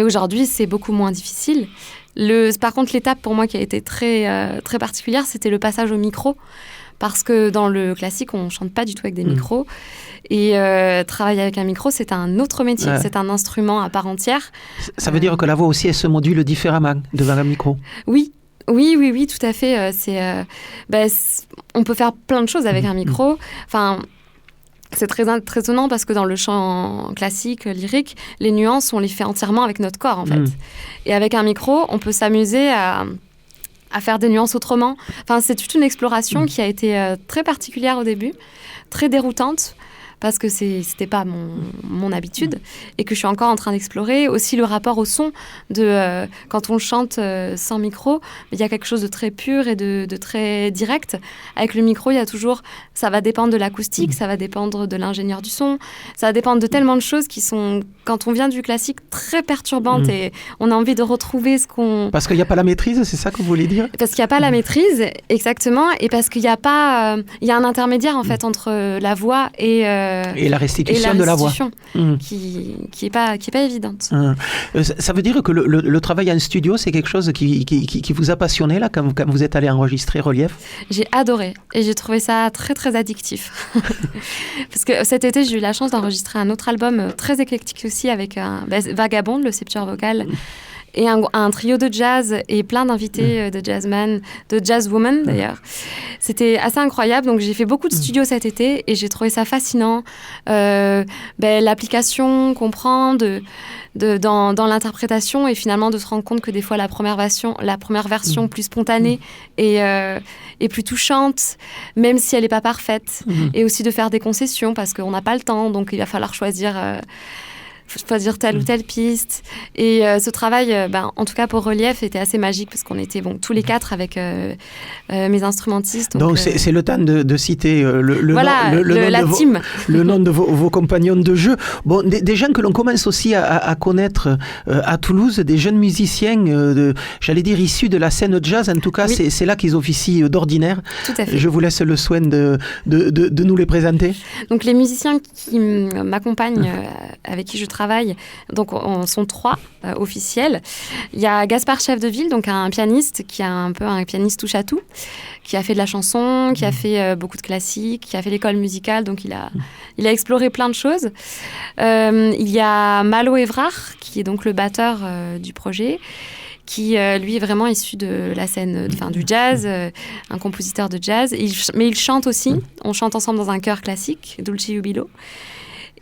aujourd'hui, c'est beaucoup moins difficile. Par contre, l'étape pour moi qui a été très, très particulière, c'était le passage au micro. Parce que dans le classique, on ne chante pas du tout avec des micros. Et travailler avec un micro, c'est un autre métier, c'est un instrument à part entière. Ça veut dire que la voix aussi, elle se module différemment devant un micro? Oui, tout à fait. On peut faire plein de choses avec un micro. Enfin, c'est très étonnant parce que dans le chant classique, lyrique, les nuances, on les fait entièrement avec notre corps, en fait. Et avec un micro, on peut s'amuser à faire des nuances autrement. Enfin, c'est toute une exploration qui a été très particulière au début, très déroutante, parce que c'était pas mon habitude et que je suis encore en train d'explorer. Aussi le rapport au son, quand on chante sans micro, il y a quelque chose de très pur et de très direct. Avec le micro, il y a toujours... Ça va dépendre de l'acoustique, ça va dépendre de l'ingénieur du son, ça va dépendre de tellement de choses qui sont, quand on vient du classique, très perturbantes et on a envie de retrouver ce qu'on... Parce qu'il n'y a pas la maîtrise, c'est ça que vous voulez dire? Parce qu'il n'y a pas la maîtrise, exactement, et parce qu'il n'y a pas... il y a un intermédiaire, en fait, entre la voix et la restitution de la voix. Qui est pas évidente. Ça veut dire que le travail en studio, c'est quelque chose qui vous a passionné là, quand vous êtes allé enregistrer Relief? J'ai adoré et j'ai trouvé ça très très addictif. Parce que cet été, j'ai eu la chance d'enregistrer un autre album très éclectique aussi avec Vagabond, le Septuor vocal. Et un trio de jazz et plein d'invités de jazzman, de jazzwoman d'ailleurs. C'était assez incroyable. Donc j'ai fait beaucoup de studios cet été et j'ai trouvé ça fascinant. L'application qu'on prend dans l'interprétation et finalement de se rendre compte que des fois la première version plus spontanée est plus touchante, même si elle n'est pas parfaite. Et aussi de faire des concessions parce qu'on n'a pas le temps, donc il va falloir choisir telle ou telle piste. Et ce travail, en tout cas pour Relief, était assez magique parce qu'on était tous les quatre avec mes instrumentistes. Donc c'est le temps de citer le nom de vos compagnons de jeu. Bon, des gens que l'on commence aussi à connaître à Toulouse, des jeunes musiciens, j'allais dire issus de la scène jazz. En tout cas, c'est là qu'ils officient d'ordinaire. Tout à fait. Je vous laisse le soin de nous les présenter. Donc les musiciens qui m'accompagnent, avec qui je travaille, donc sont 3 officiels. Il y a Gaspard Chefdeville, donc un pianiste qui est un peu un pianiste touche à tout, qui a fait de la chanson, qui a fait beaucoup de classiques, qui a fait l'école musicale, donc il a exploré plein de choses. Il y a Malo Evrard, qui est donc le batteur du projet. qui lui est vraiment issu de la scène, du jazz, un compositeur de jazz. Mais il chante aussi. On chante ensemble dans un chœur classique, Dulci Jubilo.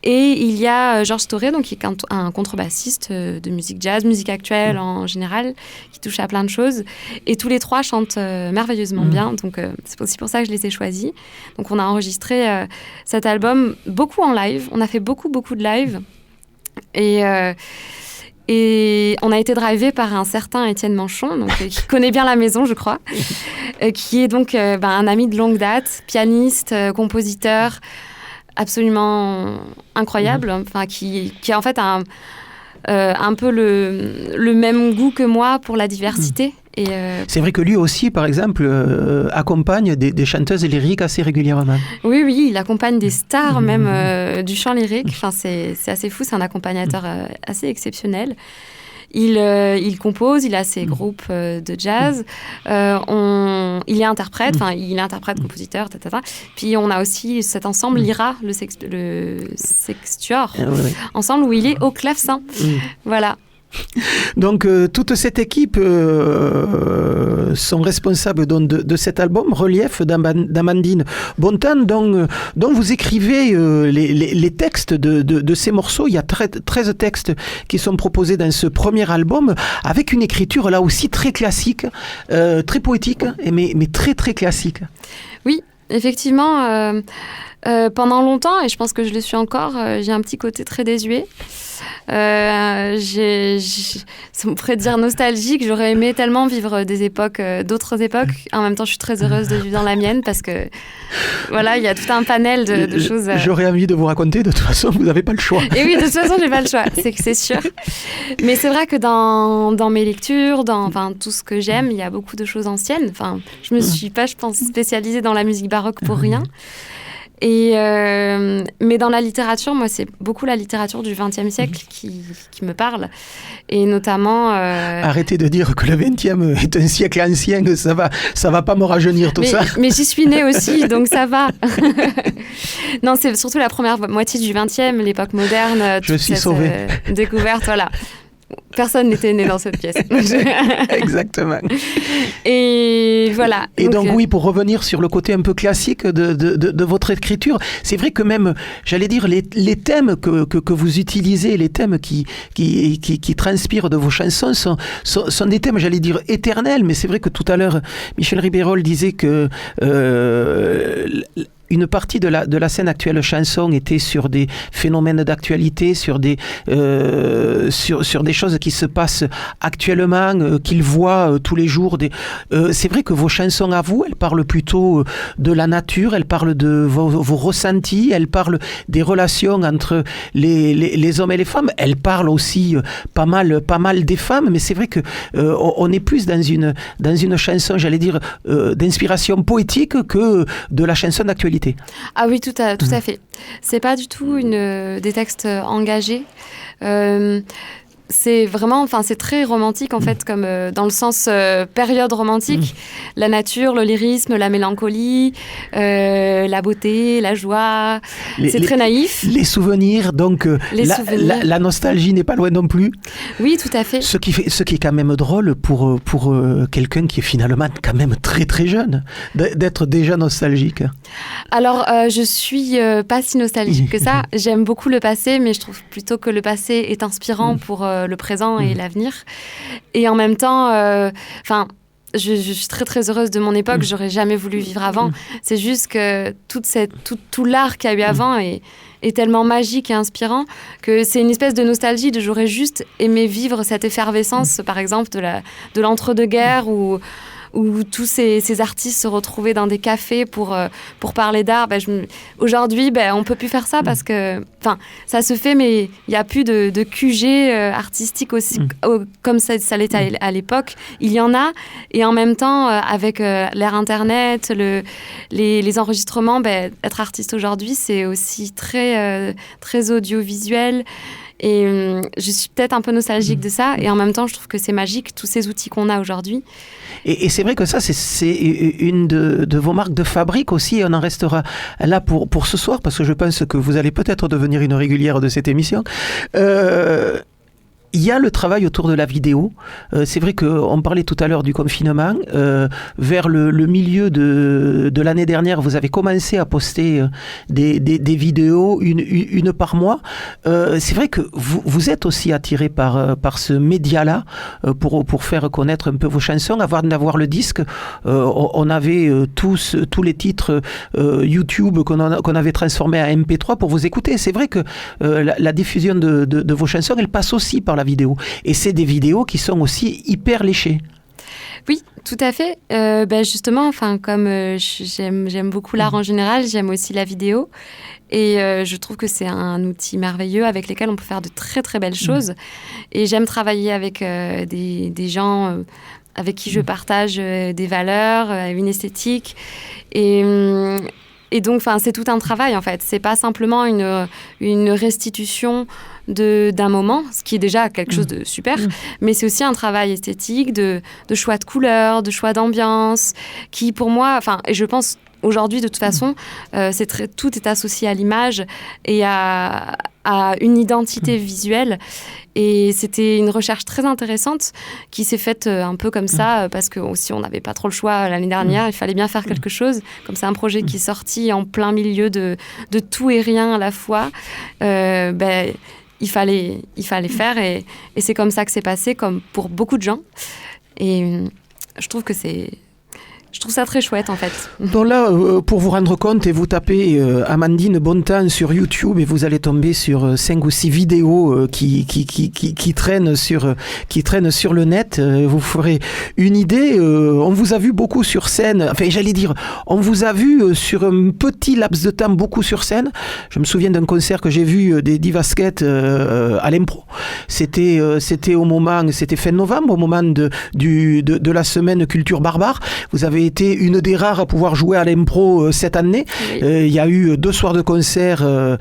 Et il y a Georges Toré, donc qui est un contrebassiste de musique jazz, musique actuelle en général, qui touche à plein de choses. Et tous les trois chantent merveilleusement bien, donc c'est aussi pour ça que je les ai choisis. Donc on a enregistré cet album beaucoup en live. On a fait beaucoup de live. Et on a été drivé par un certain Étienne Manchon, donc, qui connaît bien la maison, je crois, qui est donc un ami de longue date, pianiste, compositeur, absolument incroyable, qui a en fait un peu le même goût que moi pour la diversité. Et c'est vrai que lui aussi, par exemple, accompagne des chanteuses lyriques assez régulièrement. Oui, il accompagne des stars même du chant lyrique. Enfin, c'est assez fou, c'est un accompagnateur assez exceptionnel. Il compose, il a ses groupes de jazz, il est interprète, compositeur, Puis on a aussi cet ensemble, l'IRA, le sextuor, ensemble où il est au clavecin. Voilà. Donc toute cette équipe sont responsables de cet album Relief d'Amandine Bontan, dont vous écrivez les textes de ces morceaux. Il y a 13 textes qui sont proposés dans ce premier album, avec une écriture là aussi très classique, très poétique, mais très très classique. Oui, effectivement, pendant longtemps, et je pense que je le suis encore, j'ai un petit côté très désuet. Ça me ferait dire nostalgique. J'aurais aimé tellement vivre d'autres époques. En même temps, je suis très heureuse de vivre dans la mienne parce que voilà, il y a tout un panel de choses. J'aurais envie de vous raconter. De toute façon, vous n'avez pas le choix. Et oui, de toute façon, j'ai pas le choix. C'est sûr. Mais c'est vrai que dans mes lectures, dans tout ce que j'aime, il y a beaucoup de choses anciennes. Enfin, je me suis pas, je pense, spécialisée dans la musique baroque pour rien. Mais dans la littérature, moi, c'est beaucoup la littérature du XXe siècle qui me parle. Et notamment... Arrêtez de dire que le XXe est un siècle ancien, ça va pas me rajeunir tout ça. Mais j'y suis née aussi, donc ça va. Non, c'est surtout la première moitié du XXe, l'époque moderne. Je suis sauvée. Découverte, voilà. Personne n'était né dans cette pièce. Exactement. Et voilà. Et donc oui, pour revenir sur le côté un peu classique de votre écriture, c'est vrai que même, j'allais dire, les thèmes que vous utilisez, les thèmes qui transpirent de vos chansons sont des thèmes, j'allais dire, éternels. Mais c'est vrai que tout à l'heure, Michel Ribérol disait que une partie de la scène actuelle chanson était sur des phénomènes d'actualité, sur des choses qui se passent actuellement, qu'il voit tous les jours. C'est vrai que vos chansons à vous, elles parlent plutôt de la nature, elles parlent de vos ressentis, elles parlent des relations entre les hommes et les femmes. Elles parlent aussi pas mal des femmes, mais c'est vrai que on est plus dans une chanson, j'allais dire, d'inspiration poétique que de la chanson d'actualité. Ah oui, tout à fait. C'est pas du tout des textes engagés. C'est vraiment, c'est très romantique en fait, comme dans le sens période romantique. La nature, le lyrisme, la mélancolie, la beauté, la joie. C'est très naïf. Les souvenirs, donc la nostalgie n'est pas loin non plus. Oui, tout à fait. Ce qui est quand même drôle pour quelqu'un qui est finalement quand même très très jeune, d'être déjà nostalgique. Alors, je suis pas si nostalgique que ça. J'aime beaucoup le passé, mais je trouve plutôt que le passé est inspirant pour le présent et l'avenir. Et en même temps, je suis très très heureuse de mon époque. J'aurais jamais voulu vivre avant. C'est juste que tout l'art qu'il y a eu avant est tellement magique et inspirant que c'est une espèce de nostalgie de j'aurais juste aimé vivre cette effervescence, par exemple de l'entre-deux-guerres où tous ces artistes se retrouvaient dans des cafés pour parler d'art. Aujourd'hui, on peut plus faire ça parce que, ça se fait, mais il n'y a plus de QG artistique aussi comme ça l'était à l'époque. Il y en a, et en même temps, avec l'ère Internet, les enregistrements, être artiste aujourd'hui, c'est aussi très, très audiovisuel. Et je suis peut-être un peu nostalgique de ça, et en même temps, je trouve que c'est magique, tous ces outils qu'on a aujourd'hui. Et c'est vrai que ça, c'est une de vos marques de fabrique aussi, et on en restera là pour ce soir, parce que je pense que vous allez peut-être devenir une régulière de cette émission. il y a le travail autour de la vidéo. C'est vrai qu'on parlait tout à l'heure du confinement. Vers le milieu de l'année dernière, vous avez commencé à poster des vidéos, une par mois. C'est vrai que vous êtes aussi attiré par ce média-là pour faire connaître un peu vos chansons. Avant d'avoir le disque, on avait tous les titres YouTube qu'on avait transformés à MP3 pour vous écouter. C'est vrai que la diffusion de vos chansons, elle passe aussi par la vidéo. Et c'est des vidéos qui sont aussi hyper léchées. Oui, tout à fait. Justement, comme j'aime beaucoup l'art en général, j'aime aussi la vidéo. Et je trouve que c'est un outil merveilleux avec lequel on peut faire de très très belles choses. Et j'aime travailler avec des gens avec qui je partage des valeurs, une esthétique. Et donc, c'est tout un travail, en fait. C'est pas simplement une restitution d'un moment, ce qui est déjà quelque chose de super, mais c'est aussi un travail esthétique, de choix de couleurs, de choix d'ambiance, qui, pour moi, et je pense aujourd'hui, de toute façon, tout est associé à l'image et à une identité visuelle. Et c'était une recherche très intéressante qui s'est faite un peu comme ça, parce que aussi on n'avait pas trop le choix l'année dernière, il fallait bien faire quelque chose. Comme c'est un projet qui est sorti en plein milieu de tout et rien à la fois, il fallait faire, et c'est comme ça que c'est passé, comme pour beaucoup de gens. Et je trouve ça très chouette, en fait. Donc là, pour vous rendre compte, et vous tapez Amandine Bontemps sur YouTube et vous allez tomber sur 5 ou 6 vidéos qui traînent sur le net. Vous ferez une idée. On vous a vu beaucoup sur scène. Enfin, j'allais dire, on vous a vu sur un petit laps de temps beaucoup sur scène. Je me souviens d'un concert que j'ai vu des Divasket à l'Impro. C'était fin novembre, au moment de la semaine Culture Barbare. Vous avez été une des rares à pouvoir jouer à l'impro cette année. Il y a eu 2 soirs de concert dans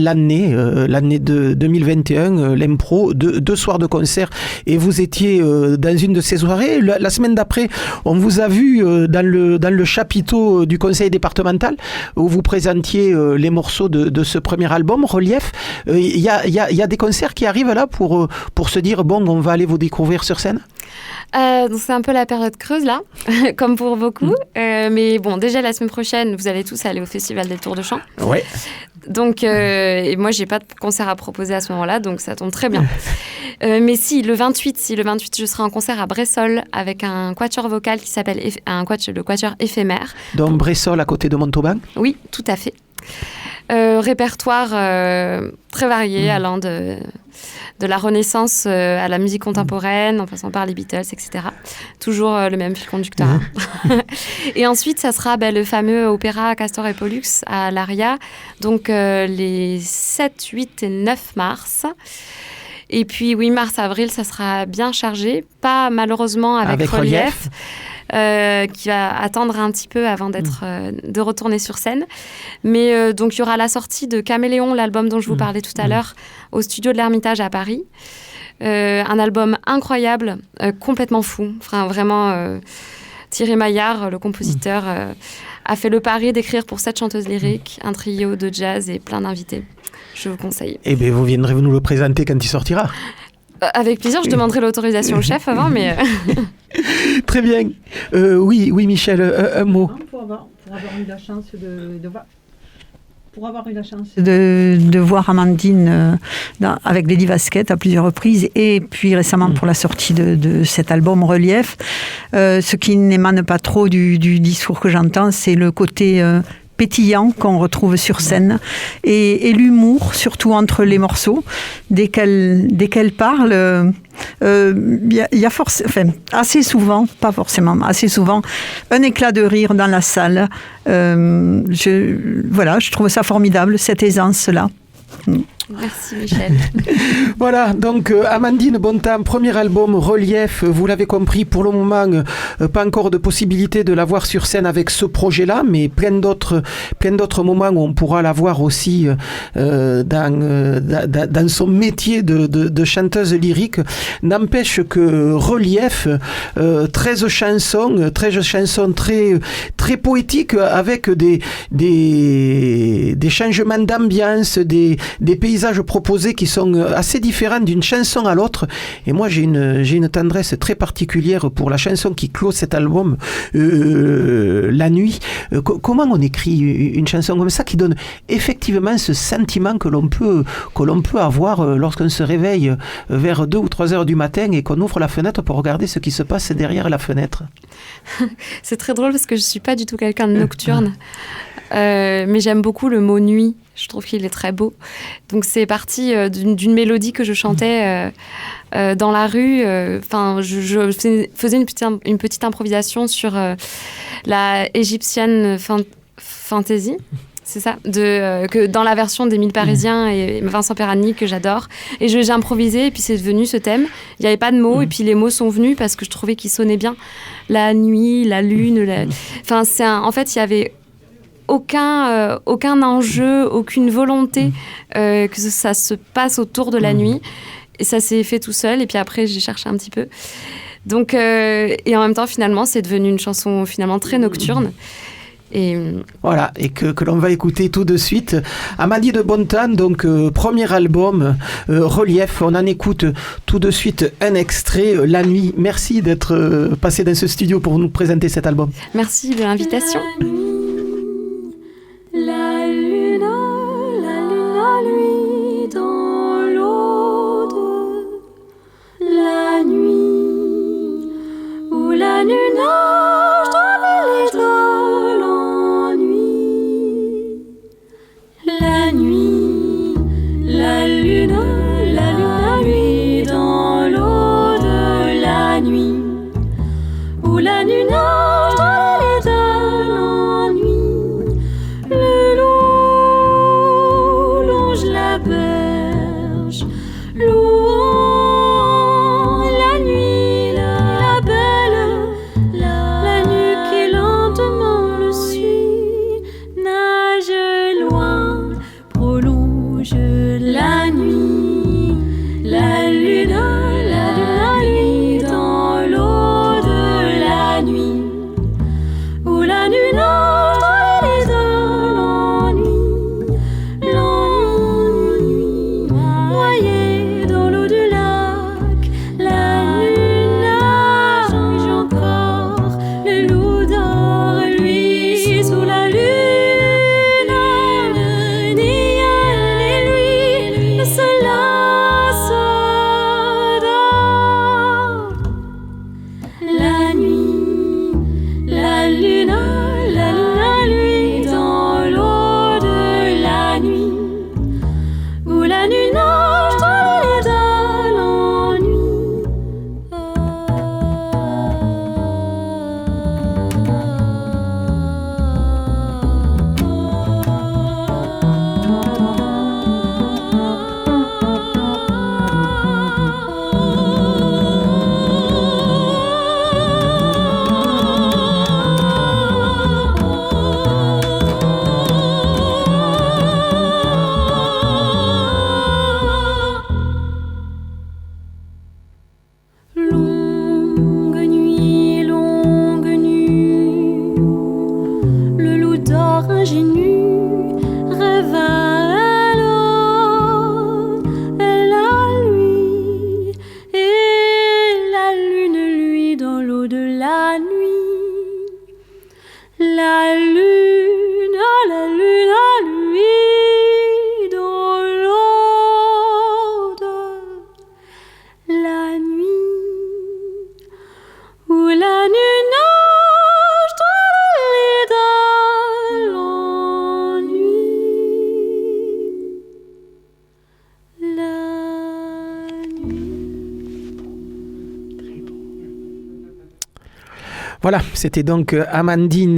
l'année de 2021, l'impro, 2 soirs de concert, et vous étiez dans une de ces soirées. La semaine d'après, on vous a vu dans le chapiteau du conseil départemental où vous présentiez les morceaux de ce premier album, Relief. Il y a des concerts qui arrivent là pour se dire, bon, on va aller vous découvrir sur scène. Donc c'est un peu la période creuse là, comme pour beaucoup. Mais bon, déjà la semaine prochaine, vous allez tous aller au Festival des Tours de Chant. Ouais. Donc, et moi, j'ai pas de concert à proposer à ce moment-là, donc ça tombe très bien. Mais le 28, je serai en concert à Bressolles avec un quatuor vocal qui s'appelle le quatuor éphémère. Donc Bressolles à côté de Montauban. Oui, tout à fait. Répertoire très varié, allant de la Renaissance à la musique contemporaine, en passant par les Beatles, etc. Toujours le même fil conducteur. Et ensuite, ça sera le fameux opéra Castor et Pollux à l'Aria, donc les 7, 8 et 9 mars. Et puis, oui, mars-avril, ça sera bien chargé. Pas malheureusement avec Relief. Qui va attendre un petit peu avant de retourner sur scène. Mais donc, il y aura la sortie de Caméléon, l'album dont je vous parlais tout à l'heure, au studio de l'Ermitage à Paris. Un album incroyable, complètement fou. Enfin, vraiment, Thierry Maillard, le compositeur, a fait le pari d'écrire pour 7 chanteuses lyriques, un trio de jazz et plein d'invités. Je vous conseille. Eh bien, vous viendrez nous le présenter quand il sortira. Avec plaisir, je demanderai l'autorisation au chef avant, mais... Très bien. Oui, Michel, un mot. Pour avoir eu la chance de voir Amandine avec les Divasket à plusieurs reprises, et puis récemment pour la sortie de cet album Relief, ce qui n'émane pas trop du discours que j'entends, c'est le côté... pétillant qu'on retrouve sur scène, et l'humour, surtout entre les morceaux. Dès qu'elle parle, y a assez souvent, pas forcément, assez souvent, un éclat de rire dans la salle. Je trouve ça formidable, cette aisance-là. Merci Michel. Voilà, donc Amandine Bontemps, premier album Relief, vous l'avez compris, pour le moment pas encore de possibilité de la voir sur scène avec ce projet-là, mais plein d'autres moments où on pourra la voir aussi dans son métier de chanteuse lyrique. N'empêche que Relief, 13 chansons très, très poétiques, avec des changements d'ambiance, des paysages paysages proposés qui sont assez différents d'une chanson à l'autre. Et moi, j'ai une tendresse très particulière pour la chanson qui clôt cet album, La Nuit. Comment on écrit une chanson comme ça qui donne effectivement ce sentiment que l'on peut avoir lorsqu'on se réveille vers 2 ou 3 heures du matin et qu'on ouvre la fenêtre pour regarder ce qui se passe derrière la fenêtre? C'est très drôle parce que je ne suis pas du tout quelqu'un de nocturne. Mais j'aime beaucoup le mot nuit. Je trouve qu'il est très beau. Donc c'est parti d'une mélodie que je chantais dans la rue. Je faisais une petite improvisation sur la égyptienne fantasy. C'est ça, que dans la version d'Émile Parisien et Vincent Perani que j'adore. Et j'ai improvisé et puis c'est devenu ce thème. Il n'y avait pas de mots et puis les mots sont venus parce que je trouvais qu'ils sonnaient bien. La nuit, la lune. En fait, il y avait aucun enjeu, aucune volonté que ça se passe autour de la nuit. Et ça s'est fait tout seul. Et puis après, j'ai cherché un petit peu. Donc, et en même temps, finalement, c'est devenu une chanson finalement très nocturne. Et voilà, et que l'on va écouter tout de suite. Amandine Bontemps, donc premier album, Relief. On en écoute tout de suite un extrait, La Nuit. Merci d'être passé dans ce studio pour nous présenter cet album. Merci de l'invitation. La lune, la nuit dans l'eau de la nuit, où la nuit nage dans les draps l'ennui. La nuit, la lune, la nuit dans l'eau de la nuit, où la nuit nage dans les draps l'ennui. Le loup longe la berge, louant la nuit, la belle, la nuit qui lentement le suit, nage loin, prolonge la nuit, la lune dans l'eau de la nuit, où la nuit nage dans les l'ennui, noyé dans l'eau du lac, la nuit nage encore, le loup dort lui sous la lune, ni elle ni lui ne se lassent d'or. La nuit, la lune lui dans l'eau de la nuit, où la nuit nage dans les dalles l'ennui. Longue nuit, le loup dort ingénu, rêve à elle a lui, et la lune lui dans l'eau de la nuit. La lune à lui dans l'eau de la nuit, où la nuit nage dans les dalles l'ennui. La nuit. Voilà, c'était donc Amandine,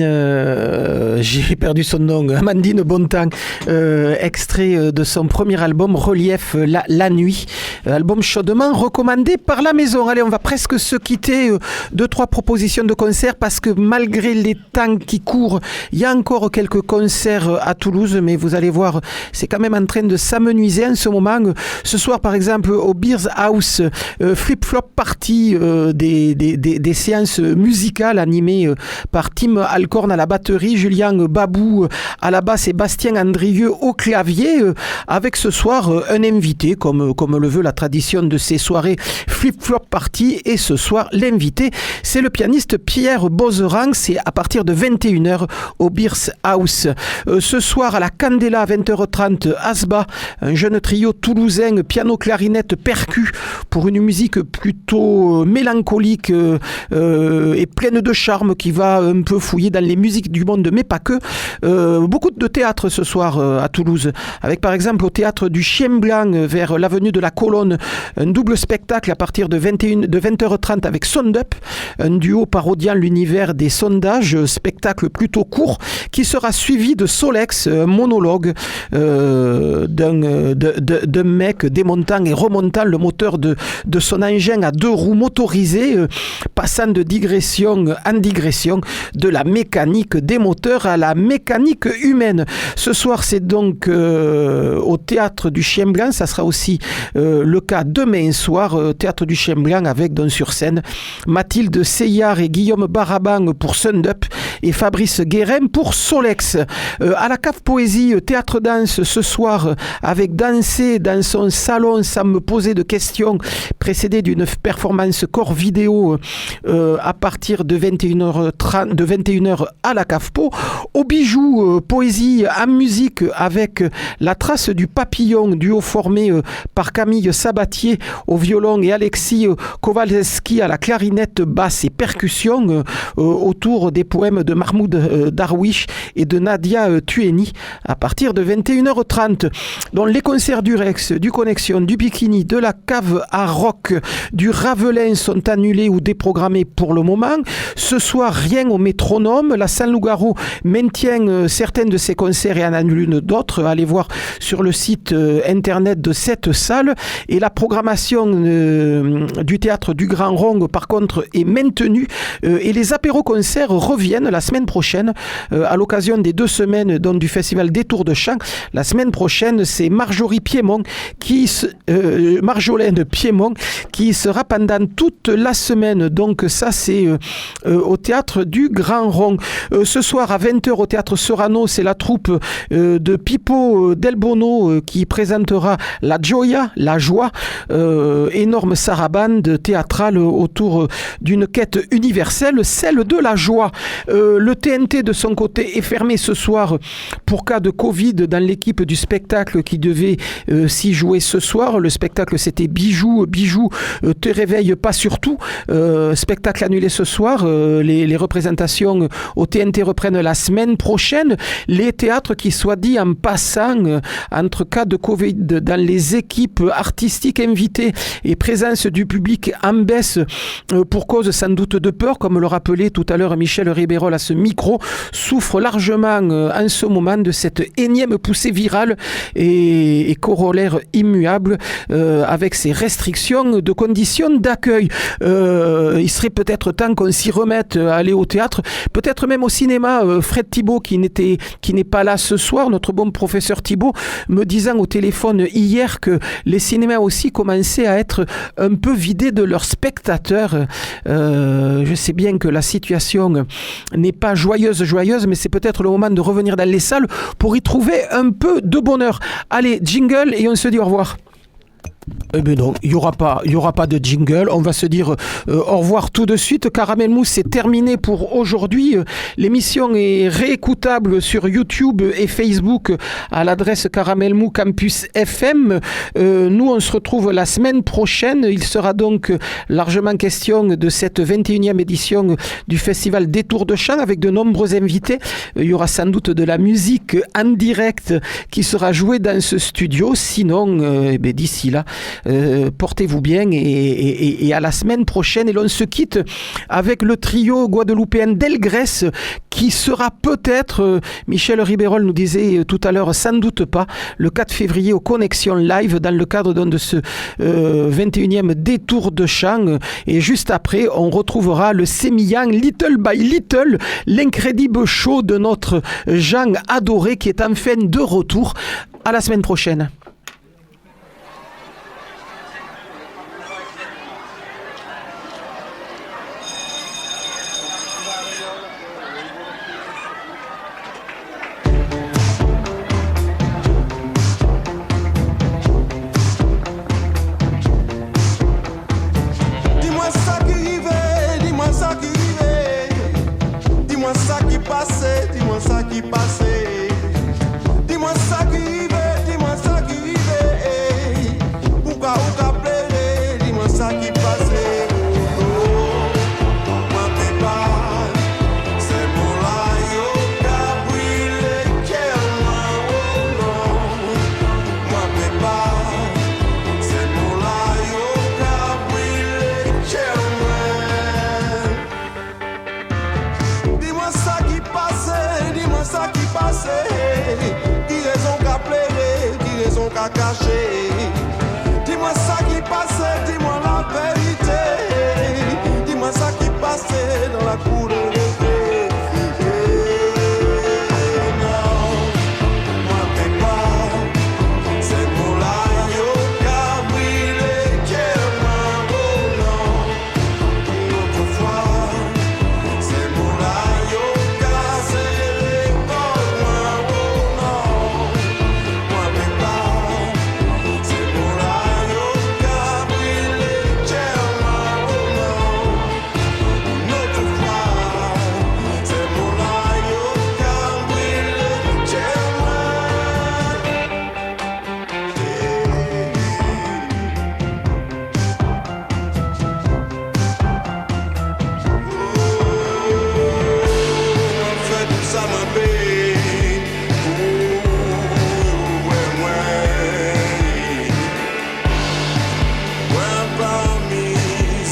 j'ai perdu son nom, Amandine Bontemps, extrait de son premier album Relief, La Nuit, album chaudement recommandé par la maison. Allez, on va presque se quitter, 2-3 propositions de concerts parce que malgré les temps qui courent, il y a encore quelques concerts à Toulouse, mais vous allez voir, c'est quand même en train de s'amenuiser en ce moment. Ce soir, par exemple, au Beers House, flip-flop party des séances musicales musical animé par Tim Alcorn à la batterie, Julien Babou à la basse et Bastien Andrieux au clavier, avec ce soir un invité, comme le veut la tradition de ces soirées flip-flop party. Et ce soir, l'invité, c'est le pianiste Pierre Bozeran. C'est à partir de 21h au Beers House. Ce soir, à la Candela, à 20h30, Asba, un jeune trio toulousain, piano, clarinette, percu, pour une musique plutôt mélancolique et pleine de charme, qui va un peu fouiller dans les musiques du monde, mais pas que. Beaucoup de théâtre ce soir à Toulouse, avec par exemple au théâtre du Chien Blanc vers l'avenue de la Colonne, un double spectacle à partir de 20h30 avec Sound Up, un duo parodiant l'univers des sondages, spectacle plutôt court qui sera suivi de Solex, un monologue d'un mec démontant et remontant le moteur de son engin à 2 roues motorisé, passant de digression en digression, de la mécanique des moteurs à la mécanique humaine. Ce soir, c'est donc au théâtre du Chien Blanc. Ça sera aussi le cas demain soir, théâtre du Chien Blanc, avec donc sur scène Mathilde Seyard et Guillaume Barabang pour Sound Up et Fabrice Guérin pour Solex. À la Cave Poésie, théâtre danse ce soir, avec Danser dans son salon sans me poser de questions, précédé d'une performance corps vidéo à partir de 21h30, de 21h à la Cave Po. Au Bijou, poésie en musique avec La Trace du Papillon, duo formé par Camille Sabatier au violon et Alexis Kowalski à la clarinette, basse et percussion, autour des poèmes de Mahmoud Darwish et de Nadia Tueni à partir de 21h30. Donc les concerts du Rex, du Connexion, du Bikini, de la Cave à Rock, du Ravelin sont annulés ou déprogrammés pour le moment. Ce soir, rien au Métronome. La Salle Nougaro maintient certains de ses concerts et en annule d'autres. Allez voir sur le site internet de cette salle. Et la programmation du théâtre du Grand Rond, par contre, est maintenue. Et les apéros-concerts reviennent la semaine prochaine à l'occasion des 2 semaines donc, du festival Détour de Chant. La semaine prochaine, c'est Marjolaine Piémont qui sera pendant toute la semaine. Donc ça, c'est au théâtre du Grand Rond. Ce soir à 20h au théâtre Serrano, c'est la troupe de Pippo Del Bono qui présentera La Gioia, la joie, énorme sarabande théâtrale autour d'une quête universelle, celle de la joie. Le TNT de son côté est fermé ce soir pour cas de Covid dans l'équipe du spectacle qui devait s'y jouer ce soir. Le spectacle, c'était Bijou, te réveille pas surtout. Spectacle annulé ce soir. Les représentations au TNT reprennent la semaine prochaine. Les théâtres qui, soit dit en passant, entre cas de Covid dans les équipes artistiques invitées et présence du public en baisse pour cause sans doute de peur, comme le rappelait tout à l'heure Michel Ribérol à ce micro, souffrent largement en ce moment de cette énième poussée virale et corollaire immuable avec ces restrictions de conditions d'accueil. Il serait peut-être temps qu'on s'y remette à aller au théâtre, peut-être même au cinéma. Fred Thibault, qui n'est pas là ce soir, notre bon professeur Thibault, me disant au téléphone hier que les cinémas aussi commençaient à être un peu vidés de leurs spectateurs. Je sais bien que la situation n'est pas joyeuse, mais c'est peut-être le moment de revenir dans les salles pour y trouver un peu de bonheur. Allez, jingle et on se dit au revoir. Mais non, il y aura pas de jingle. On va se dire au revoir tout de suite. Caramel Mousse, c'est terminé pour aujourd'hui. L'émission est réécoutable sur YouTube et Facebook à l'adresse Caramel Mou Campus FM. Nous, on se retrouve la semaine prochaine. Il sera donc largement question de cette 21e édition du festival Détour de Chant avec de nombreux invités. Il y aura sans doute de la musique en direct qui sera jouée dans ce studio. Sinon, d'ici là, portez-vous bien et à la semaine prochaine. Et l'on se quitte avec le trio guadeloupéen Delgrès qui sera peut-être, Michel Ribérol nous disait tout à l'heure, sans doute pas, le 4 février au Connexion Live dans le cadre de ce 21e Détour de Chant. Et juste après, on retrouvera le sémillant Little by Little, l'incrédible show de notre Jean adoré qui est enfin de retour. À la semaine prochaine. ka ou ka plere, dis-moi ça qui passe. Moi t'es pas, c'est mon la yo ka brûlé cœur moi, oh non. Moi t'es pas, c'est mon la yo ka brûlé cœur moi. Dis-moi ça qui passe, dis-moi ça qui passe. Qui raison qu'a pleuré, qui raison qu'a caché. Dis-moi ça qui passe, dis-moi la vérité. Dis-moi ça qui passe dans la cour de réveil. Non, moi t'es pas, c'est mon la yo qu'a brûlé cœur moi, oh non. Une autre fois, c'est mon la yo qu'a serré corps moi, oh non. Moi t'es pas, c'est mon la yo qu'a brûlé cœur moi, oh non. Une autre fois, c'est mon la yo qu'a brûlé cœur moi. Fait tout ça ma paix. Ouais, parmi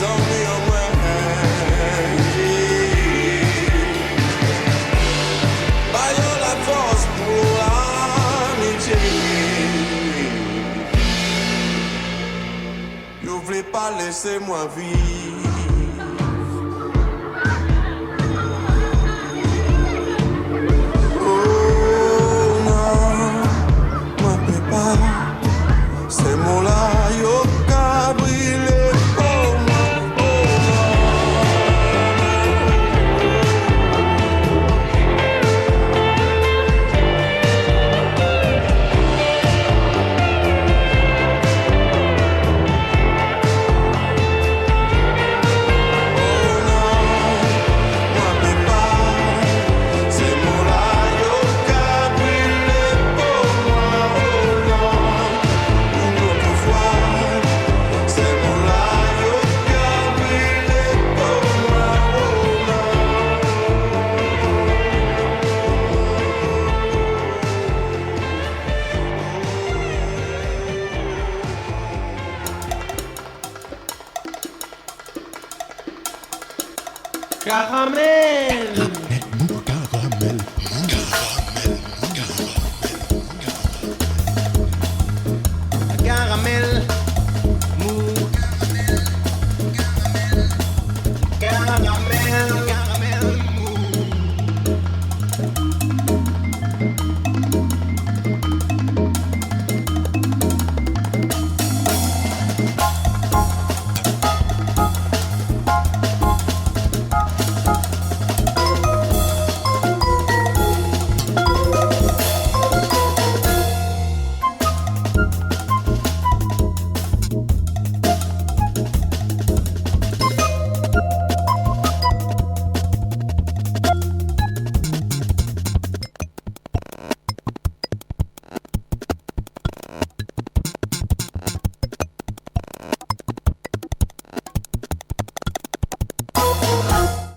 amis en moi. Baillons la force pour l'amitié. Vous voulez pas laisser moi vivre. Oh non, moi peux pas. C'est mon la yo qu'a brûlé pour moi. Oh moi peux pas. C'est mon la yo qu'a brûlé pour moi. Oh non, une autre fois. C'est mon la yo qu'a brûlé pour moi. Oh Caramel.